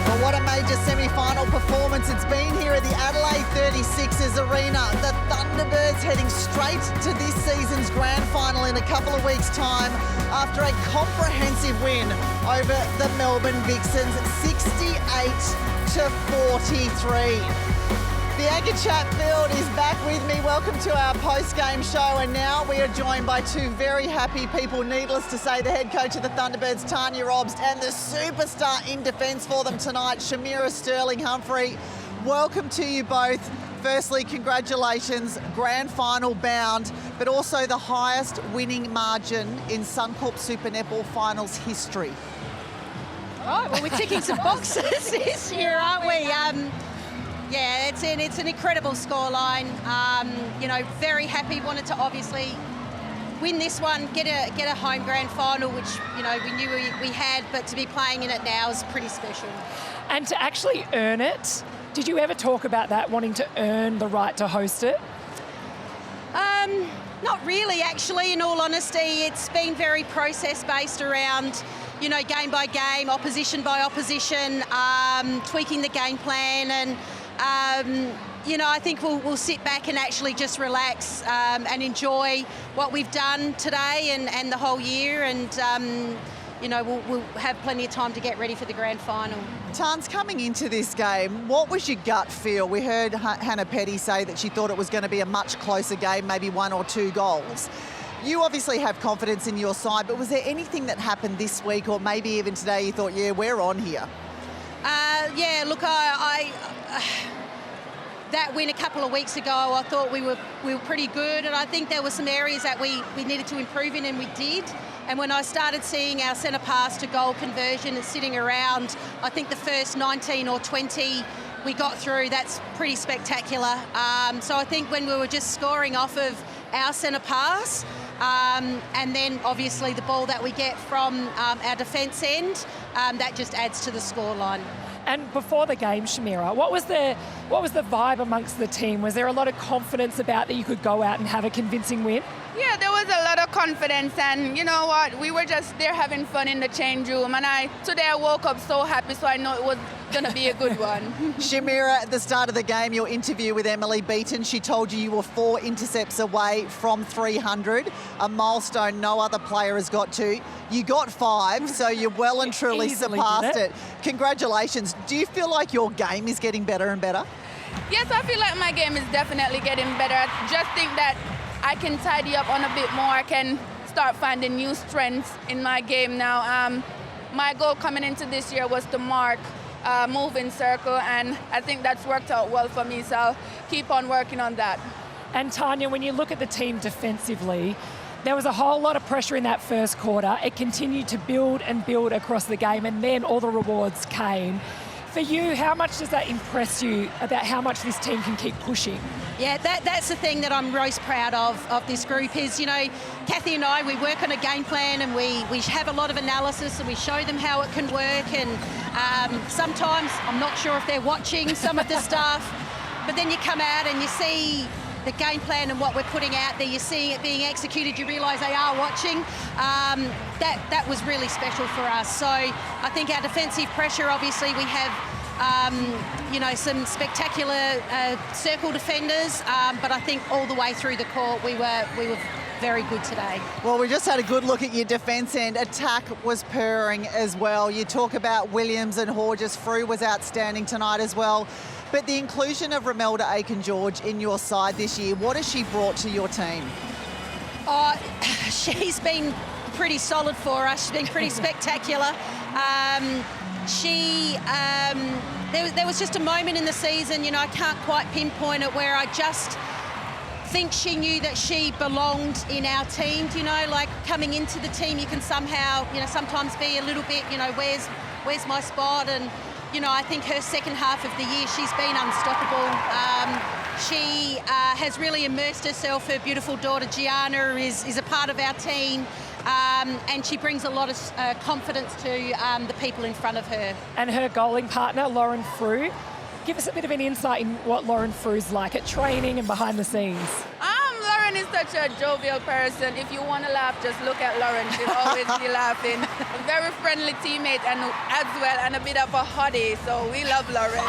Well, what a major semi-final performance. It's been here at the Adelaide 36ers Arena. The Thunderbirds heading straight to this season's grand final in a couple of weeks' time after a comprehensive win over the Melbourne Vixens, 68-43. The Agga Chatfield is back with me. Welcome to our post-game show. And now we are joined by two very happy people. Needless to say, the head coach of the Thunderbirds, Tanya Robst, and the superstar in defence for them tonight, Shamira Sterling-Humphrey. Welcome to you both. Firstly, congratulations, grand final bound, but also the highest winning margin in Suncorp Super Netball Finals history. Right, well, we're ticking some boxes this year, aren't we? Yeah, it's an incredible scoreline. Very happy. Wanted to obviously win this one, get a home grand final, which we knew we had, but to be playing in it now is pretty special. And to actually earn it, did you ever talk about that, wanting to earn the right to host it? Not really, actually. In all honesty, it's been very process-based around, game by game, opposition by opposition, tweaking the game plan, and I think we'll sit back and actually just relax and enjoy what we've done today and the whole year, and we'll have plenty of time to get ready for the grand final. Tans, coming into this game, what was your gut feel? We heard Hannah Petty say that she thought it was going to be a much closer game, maybe 1 or 2 goals. You obviously have confidence in your side, but was there anything that happened this week or maybe even today you thought, yeah, we're on here? Look, that win a couple of weeks ago, I thought we were pretty good, and I think there were some areas that we needed to improve in, and we did. And when I started seeing our centre pass to goal conversion and sitting around, I think the first 19 or 20 we got through, that's pretty spectacular. So I think when we were just scoring off of our centre pass, and then obviously the ball that we get from our defence end, that just adds to the scoreline. And before the game, Shamira, what was the vibe amongst the team? Was there a lot of confidence about that you could go out and have a convincing win? Yeah, there was a lot of confidence, and you know what? We were just there having fun in the change room, and today I woke up so happy, so I know it was going to be a good one. Shamira, at the start of the game, your interview with Emily Beaton, she told you were 4 intercepts away from 300, a milestone no other player has got to. You got 5, so you well and truly surpassed it. Congratulations. Do you feel like your game is getting better and better? Yes, I feel like my game is definitely getting better. I just think that I can tidy up on a bit more. I can start finding new strengths in my game now. My goal coming into this year was to mark moving circle, and I think that's worked out well for me, so I'll keep on working on that. And Tanya, when you look at the team defensively, there was a whole lot of pressure in that first quarter. It continued to build and build across the game, and then all the rewards came. For you, how much does that impress you about how much this team can keep pushing? Yeah, that's the thing that I'm most proud of this group is, Kathy and I, we work on a game plan, and we have a lot of analysis, and we show them how it can work, and sometimes I'm not sure if they're watching some of the stuff, but then you come out and you see the game plan and what we're putting out there, you're seeing it being executed, you realise they are watching. That was really special for us. So I think our defensive pressure, obviously we have some spectacular circle defenders, but I think all the way through the court we were very good today. Well, we just had a good look at your defence end. Attack was purring as well. You talk about Williams and Horges. Frew was outstanding tonight as well. But the inclusion of Romelda Aiken-George in your side this year, what has she brought to your team? She's been pretty solid for us. She's been pretty spectacular. There was just a moment in the season, I can't quite pinpoint it, where I just think she knew that she belonged in our team. Like coming into the team, you can somehow, sometimes be a little bit, where's my spot? And I think her second half of the year, she's been unstoppable. She has really immersed herself. Her beautiful daughter, Gianna, is a part of our team. And she brings a lot of confidence to the people in front of her. And her goaling partner, Lauren Frew. Give us a bit of an insight in what Lauren Frew's like at training and behind the scenes. Lauren Lauren is such a jovial person. If you want to laugh, just look at Lauren. She'll always be laughing. A very friendly teammate and as well, and a bit of a hottie. So we love Lauren.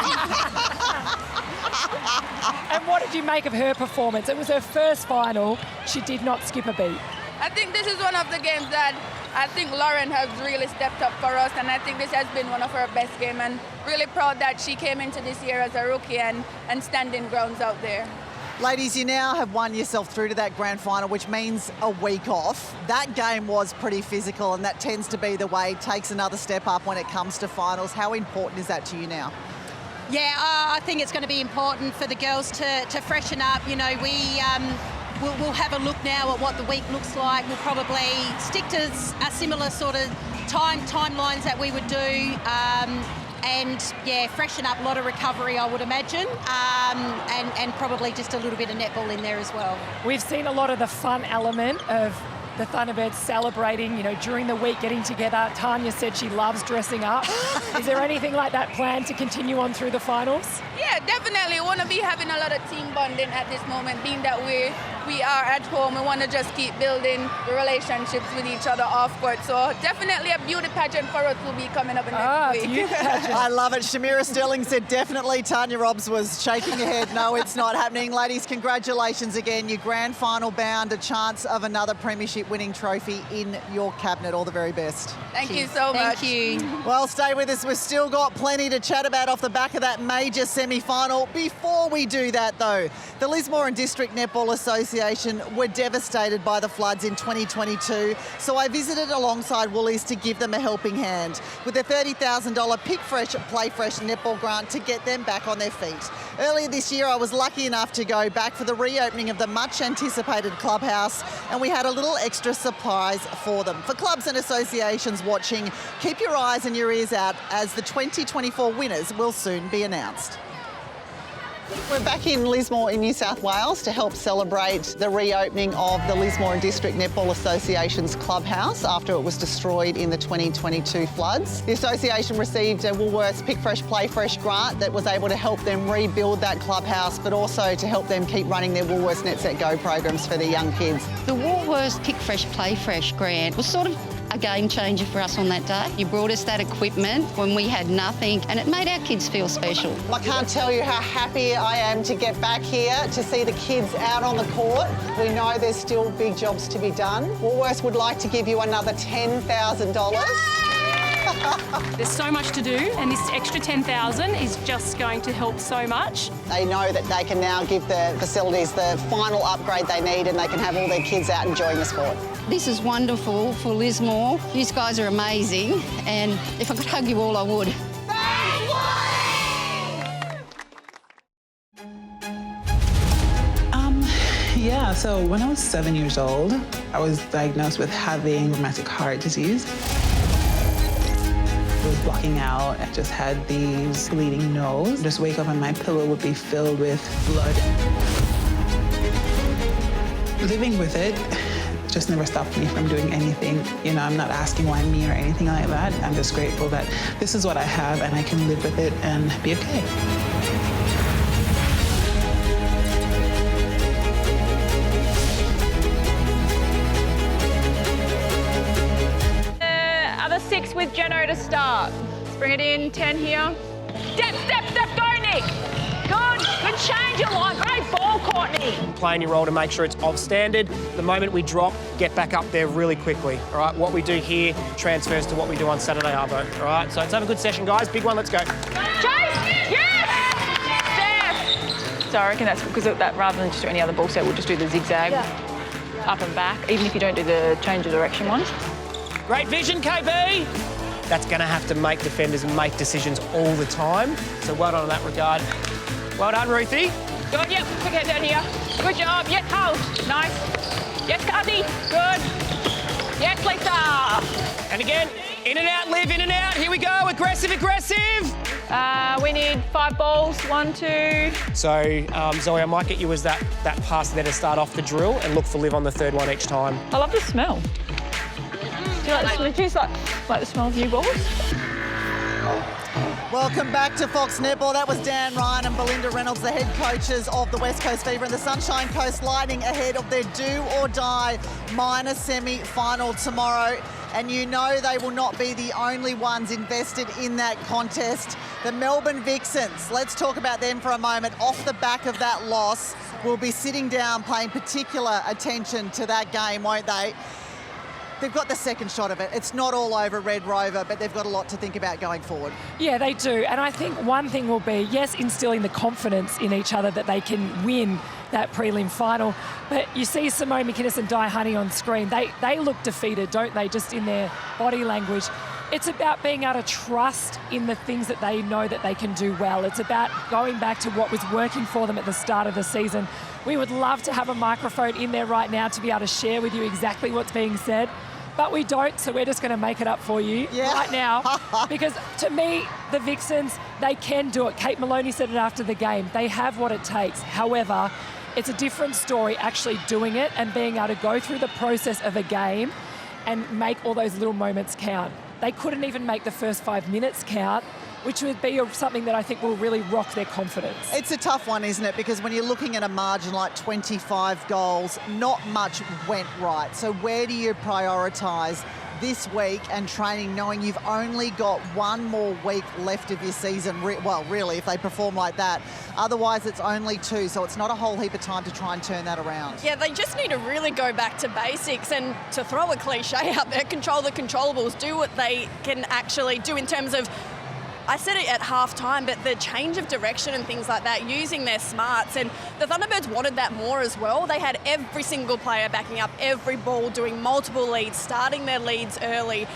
And what did you make of her performance? It was her first final. She did not skip a beat. I think this is one of the games that I think Lauren has really stepped up for us, and I think this has been one of her best games, and really proud that she came into this year as a rookie and standing grounds out there. Ladies, you now have won yourself through to that grand final, which means a week off. That game was pretty physical, and that tends to be the way. It takes another step up when it comes to finals. How important is that to you now? Yeah, I think it's going to be important for the girls to freshen up. You know, we'll have a look now at what the week looks like. We'll probably stick to a similar sort of timelines that we would do. And yeah, freshen up, a lot of recovery, I would imagine, and probably just a little bit of netball in there as well. We've seen a lot of the fun element of the Thunderbirds celebrating, you know, during the week, getting together. Tanya said she loves dressing up. Is there anything like that planned to continue on through the finals? Yeah, definitely. We want to be having a lot of team bonding at this moment, being that we are at home. We want to just keep building the relationships with each other off court. So definitely a beauty pageant for us will be coming up in next week. I love it. Shamira Sterling said definitely. Tanya Robbs was shaking her head. No, it's not happening. Ladies, congratulations again. Your grand final bound, a chance of another premiership winning trophy in your cabinet. All the very best. Thank you so much. Thank you. Well, stay with us. We've still got plenty to chat about off the back of that major semi-final. Before we do that, though, the Lismore and District Netball Association were devastated by the floods in 2022, so I visited alongside Woolies to give them a helping hand with a $30,000 Pick Fresh, Play Fresh netball grant to get them back on their feet. Earlier this year, I was lucky enough to go back for the reopening of the much-anticipated clubhouse, and we had a little extra surprise for them. For clubs and associations watching, keep your eyes and your ears out as the 2024 winners will soon be announced. We're back in Lismore in New South Wales to help celebrate the reopening of the Lismore and District Netball Association's clubhouse after it was destroyed in the 2022 floods. The association received a Woolworths Pick Fresh, Play Fresh grant that was able to help them rebuild that clubhouse, but also to help them keep running their Woolworths Net Set Go programs for their young kids. The Woolworths Pick Fresh, Play Fresh grant was sort of a game changer for us on that day. You brought us that equipment when we had nothing, and it made our kids feel special. I can't tell you how happy I am to get back here to see the kids out on the court. We know there's still big jobs to be done. Woolworths would like to give you another $10,000. There's so much to do, and this extra $10,000 is just going to help so much. They know that they can now give the facilities the final upgrade they need, and they can have all their kids out enjoying the sport. This is wonderful for Lismore. You guys are amazing, and if I could hug you all, I would. Yeah, so when I was 7 years old, I was diagnosed with having rheumatic heart disease. It was blocking out. I just had these bleeding nose. Just wake up and my pillow would be filled with blood. Living with it just never stopped me from doing anything. You know, I'm not asking why me or anything like that. I'm just grateful that this is what I have and I can live with it and be okay. Six with Jeno to start. Let's bring it in, 10 here. Step, step, step, go, Nick. Good change, your line. Great ball, Courtney. Playing your role to make sure it's off standard. The moment we drop, get back up there really quickly. All right, what we do here transfers to what we do on Saturday Arvo. All right, so let's have a good session, guys. Big one, let's go. Chase, yes! Steph. So I reckon that's because of that, rather than just do any other ball set, we'll just do the zigzag up and back, even if you don't do the change of direction ones. Great vision, KB. That's going to have to make defenders make decisions all the time. So well done in that regard. Well done, Ruthie. Good, yep, quick head down here. Good job, yes, hold. Nice. Yes, Cardi, good. Yes, Lisa. And again, in and out, Liv, in and out. Here we go, aggressive, aggressive. We need 5 balls, 1, 2. So, Zoe, I might get you as that pass there to start off the drill and look for Liv on the third one each time. I love the smell. Do you like the smell of you balls? Welcome back to Fox Netball. That was Dan Ryan and Belinda Reynolds, the head coaches of the West Coast Fever and the Sunshine Coast Lightning, ahead of their do-or-die minor semi-final tomorrow. And you know they will not be the only ones invested in that contest. The Melbourne Vixens, let's talk about them for a moment. Off the back of that loss, will be sitting down paying particular attention to that game, won't they? They've got the second shot of it. It's not all over Red Rover, but they've got a lot to think about going forward. Yeah, they do. And I think one thing will be, yes, instilling the confidence in each other that they can win that prelim final. But you see Simone McInnes and Di Honey on screen. They look defeated, don't they, just in their body language. It's about being able to trust in the things that they know that they can do well. It's about going back to what was working for them at the start of the season. We would love to have a microphone in there right now to be able to share with you exactly what's being said. But we don't, so we're just going to make it up for you right now. Because to me, the Vixens, they can do it. Kate Maloney said it after the game. They have what it takes. However, it's a different story actually doing it and being able to go through the process of a game and make all those little moments count. They couldn't even make the first 5 minutes count, which would be something that I think will really rock their confidence. It's a tough one, isn't it? Because when you're looking at a margin like 25 goals, not much went right. So where do you prioritise this week and training, knowing you've only got one more week left of your season? Well, really, if they perform like that. Otherwise, it's only 2, so it's not a whole heap of time to try and turn that around. Yeah, they just need to really go back to basics and, to throw a cliche out there, control the controllables, do what they can actually do in terms of, I said it at half-time, but the change of direction and things like that, using their smarts. And the Thunderbirds wanted that more as well. They had every single player backing up every ball, doing multiple leads, starting their leads early.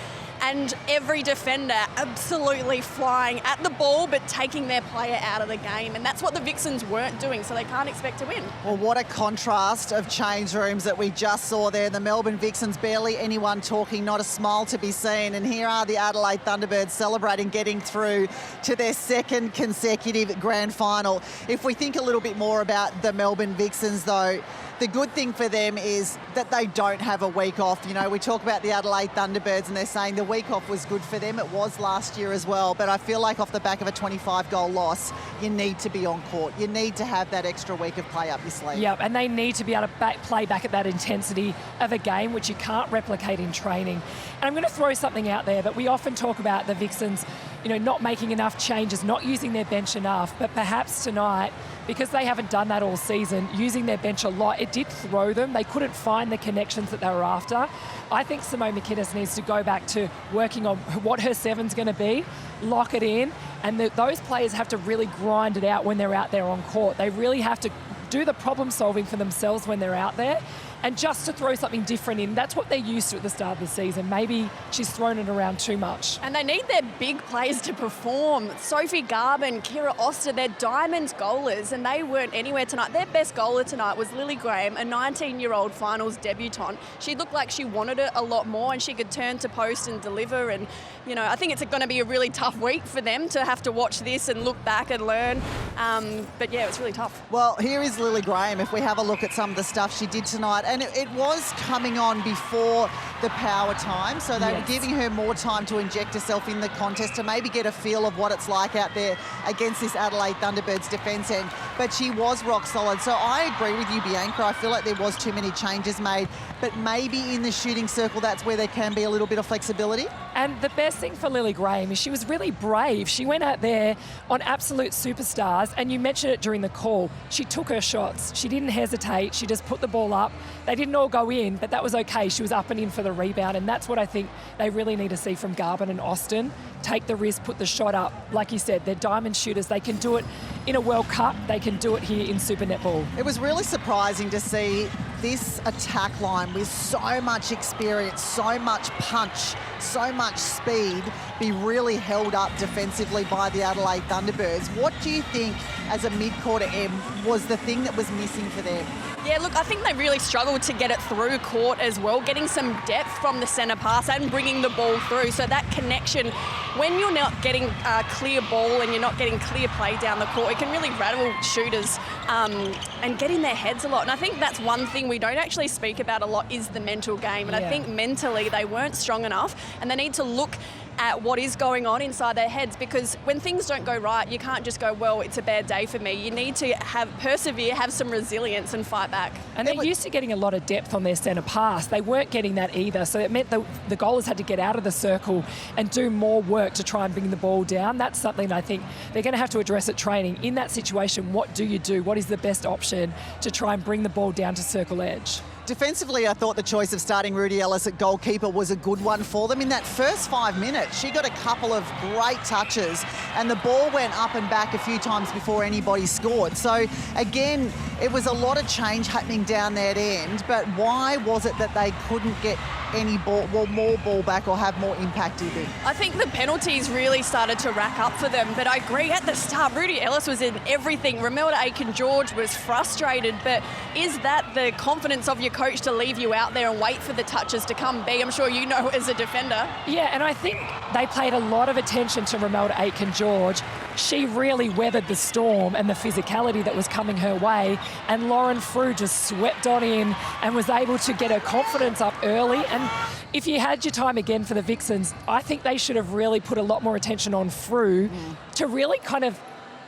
And every defender absolutely flying at the ball, but taking their player out of the game. And that's what the Vixens weren't doing, so they can't expect to win. Well, what a contrast of change rooms that we just saw there. The Melbourne Vixens, barely anyone talking, not a smile to be seen. And here are the Adelaide Thunderbirds celebrating getting through to their second consecutive grand final. If we think a little bit more about the Melbourne Vixens, though, the good thing for them is that they don't have a week off. You know, we talk about the Adelaide Thunderbirds and they're saying the week off was good for them. It was last year as well, but I feel like off the back of a 25-goal loss, you need to be on court. You need to have that extra week of play up your sleeve. Yep, and they need to be able to play back at that intensity of a game, which you can't replicate in training. And I'm going to throw something out there that we often talk about the Vixens, you know, not making enough changes, not using their bench enough, but perhaps tonight, because they haven't done that all season, using their bench a lot, it did throw them. They couldn't find the connections that they were after. I think Simone McInnes needs to go back to working on what her seven's going to be, lock it in, and those players have to really grind it out when they're out there on court. They really have to do the problem solving for themselves when they're out there. And just to throw something different in, that's what they're used to at the start of the season. Maybe she's thrown it around too much. And they need their big players to perform. Sophie Garvin, Kira Oster, they're diamonds goalers, and they weren't anywhere tonight. Their best goaler tonight was Lily Graham, a 19-year-old finals debutant. She looked like she wanted it a lot more, and she could turn to post and deliver. And, you know, I think it's going to be a really tough week for them to have to watch this and look back and learn. But, yeah, it's really tough. Well, here is Lily Graham, if we have a look at some of the stuff she did tonight. And it was coming on before the power time, so they were giving her more time to inject herself in the contest to maybe get a feel of what it's like out there against this Adelaide Thunderbirds defence end. But she was rock solid. So I agree with you, Bianca. I feel like there was too many changes made, but maybe in the shooting circle, that's where there can be a little bit of flexibility. And the best thing for Lily Graham is she was really brave. She went out there on absolute superstars, and you mentioned it during the call. She took her shots. She didn't hesitate. She just put the ball up. They didn't all go in, but that was okay. She was up and in for the rebound, and that's what I think they really need to see from Garvin and Austin. Take the risk, put the shot up. Like you said, they're diamond shooters. They can do it in a World Cup. They can do it here in Super Netball. It was really surprising to see this attack line with so much experience, so much punch, so much speed be really held up defensively by the Adelaide Thunderbirds. What do you think, as a mid-quarter M, was the thing that was missing for them? Yeah, look, I think they really struggled to get it through court as well, getting some depth from the centre pass and bringing the ball through. So that connection, when you're not getting a clear ball and you're not getting clear play down the court, it can really rattle shooters and get in their heads a lot. And I think that's one thing we don't actually speak about a lot is the mental game. And I think mentally they weren't strong enough, and they need to look at what is going on inside their heads, because when things don't go right, you can't just go, well, it's a bad day for me. You need to persevere, have some resilience and fight back. And they're used to getting a lot of depth on their centre pass. They weren't getting that either, so it meant the goalers had to get out of the circle and do more work to try and bring the ball down. That's something I think they're going to have to address at training. In that situation, what do you do? What is the best option to try and bring the ball down to circle edge? Defensively, I thought the choice of starting Rudy Ellis at goalkeeper was a good one for them. In that first 5 minutes, she got a couple of great touches and the ball went up and back a few times before anybody scored. So, again, it was a lot of change happening down that end, but why was it that they couldn't get any ball, well, more ball back or have more impact even? I think the penalties really started to rack up for them, but I agree at the start, Rudy Ellis was in everything. Romelda Aiken-George was frustrated, but is that the confidence of your coach to leave you out there and wait for the touches to come? I'm sure you know as a defender. Yeah, and I think they paid a lot of attention to Romelda Aiken-George. She really weathered the storm and the physicality that was coming her way, and Lauren Frew just swept on in and was able to get her confidence up early. And if you had your time again for the Vixens, I think they should have really put a lot more attention on Frew to really kind of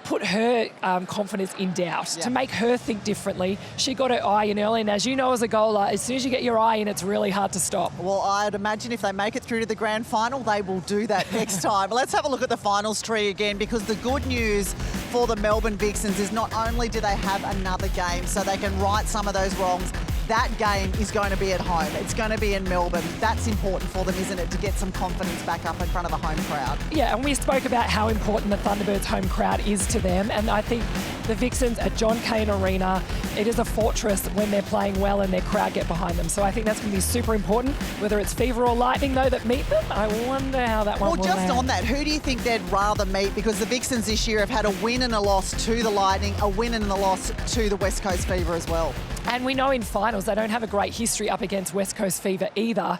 put her confidence in doubt, to make her think differently. She got her eye in early, and as you know as a goaler, as soon as you get your eye in, it's really hard to stop. Well, I'd imagine if they make it through to the grand final, they will do that next time. Let's have a look at the finals tree again, because the good news for the Melbourne Vixens is not only do they have another game so they can right some of those wrongs, that game is going to be at home. It's going to be in Melbourne. That's important for them, isn't it, to get some confidence back up in front of the home crowd? Yeah, and we spoke about how important the Thunderbirds home crowd is to them, and I think the Vixens at John Cain Arena, it is a fortress when they're playing well and their crowd get behind them. So I think that's going to be super important. Whether it's Fever or Lightning, though, that meet them, I wonder how that one will just land. On that, who do you think they'd rather meet? Because the Vixens this year have had a win and a loss to the Lightning, a win and a loss to the West Coast Fever as well. And we know in finals they don't have a great history up against West Coast Fever either.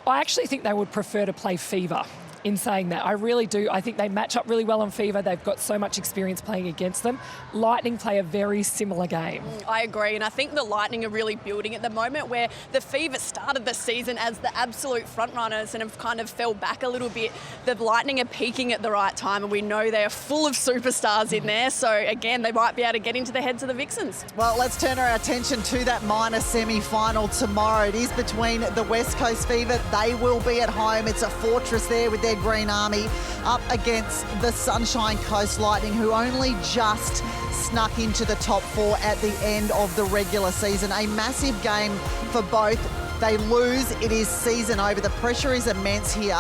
I actually think they would prefer to play Fever. In saying that, I really do. I think they match up really well on Fever. They've got so much experience playing against them. Lightning play a very similar game. I agree, and I think the Lightning are really building at the moment, where the Fever started the season as the absolute front runners and have kind of fell back a little bit. The Lightning are peaking at the right time, and we know they are full of superstars in there. So again, they might be able to get into the heads of the Vixens. Well, let's turn our attention to that minor semi-final tomorrow. It is between the West Coast Fever. They will be at home. It's a fortress there with their Green Army up against the Sunshine Coast Lightning, who only just snuck into the top 4 at the end of the regular season. A massive game for both. They lose, it is season over. The pressure is immense here.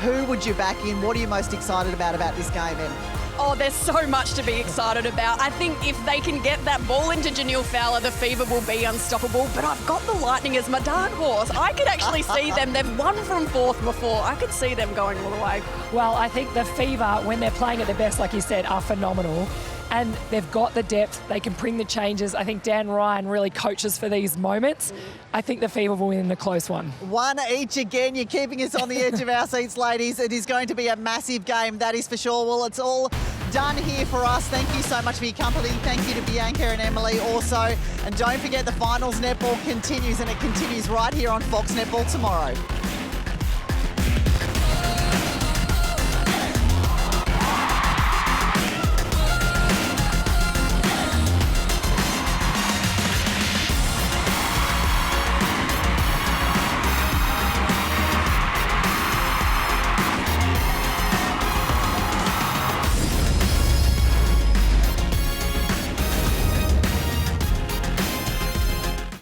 Who would you back in? What are you most excited about this game, Em? Oh, there's so much to be excited about. I think if they can get that ball into Janelle Fowler, the Fever will be unstoppable. But I've got the Lightning as my dark horse. I could actually see them. They've won from fourth before. I could see them going all the way. Well, I think the Fever, when they're playing at their best, like you said, are phenomenal. And they've got the depth. They can bring the changes. I think Dan Ryan really coaches for these moments. I think the Fever will win in a close one. One each again. You're keeping us on the edge of our seats, ladies. It is going to be a massive game, that is for sure. Well, it's all done here for us. Thank you so much for your company. Thank you to Bianca and Emily also. And don't forget, the finals netball continues, and it continues right here on Fox Netball tomorrow.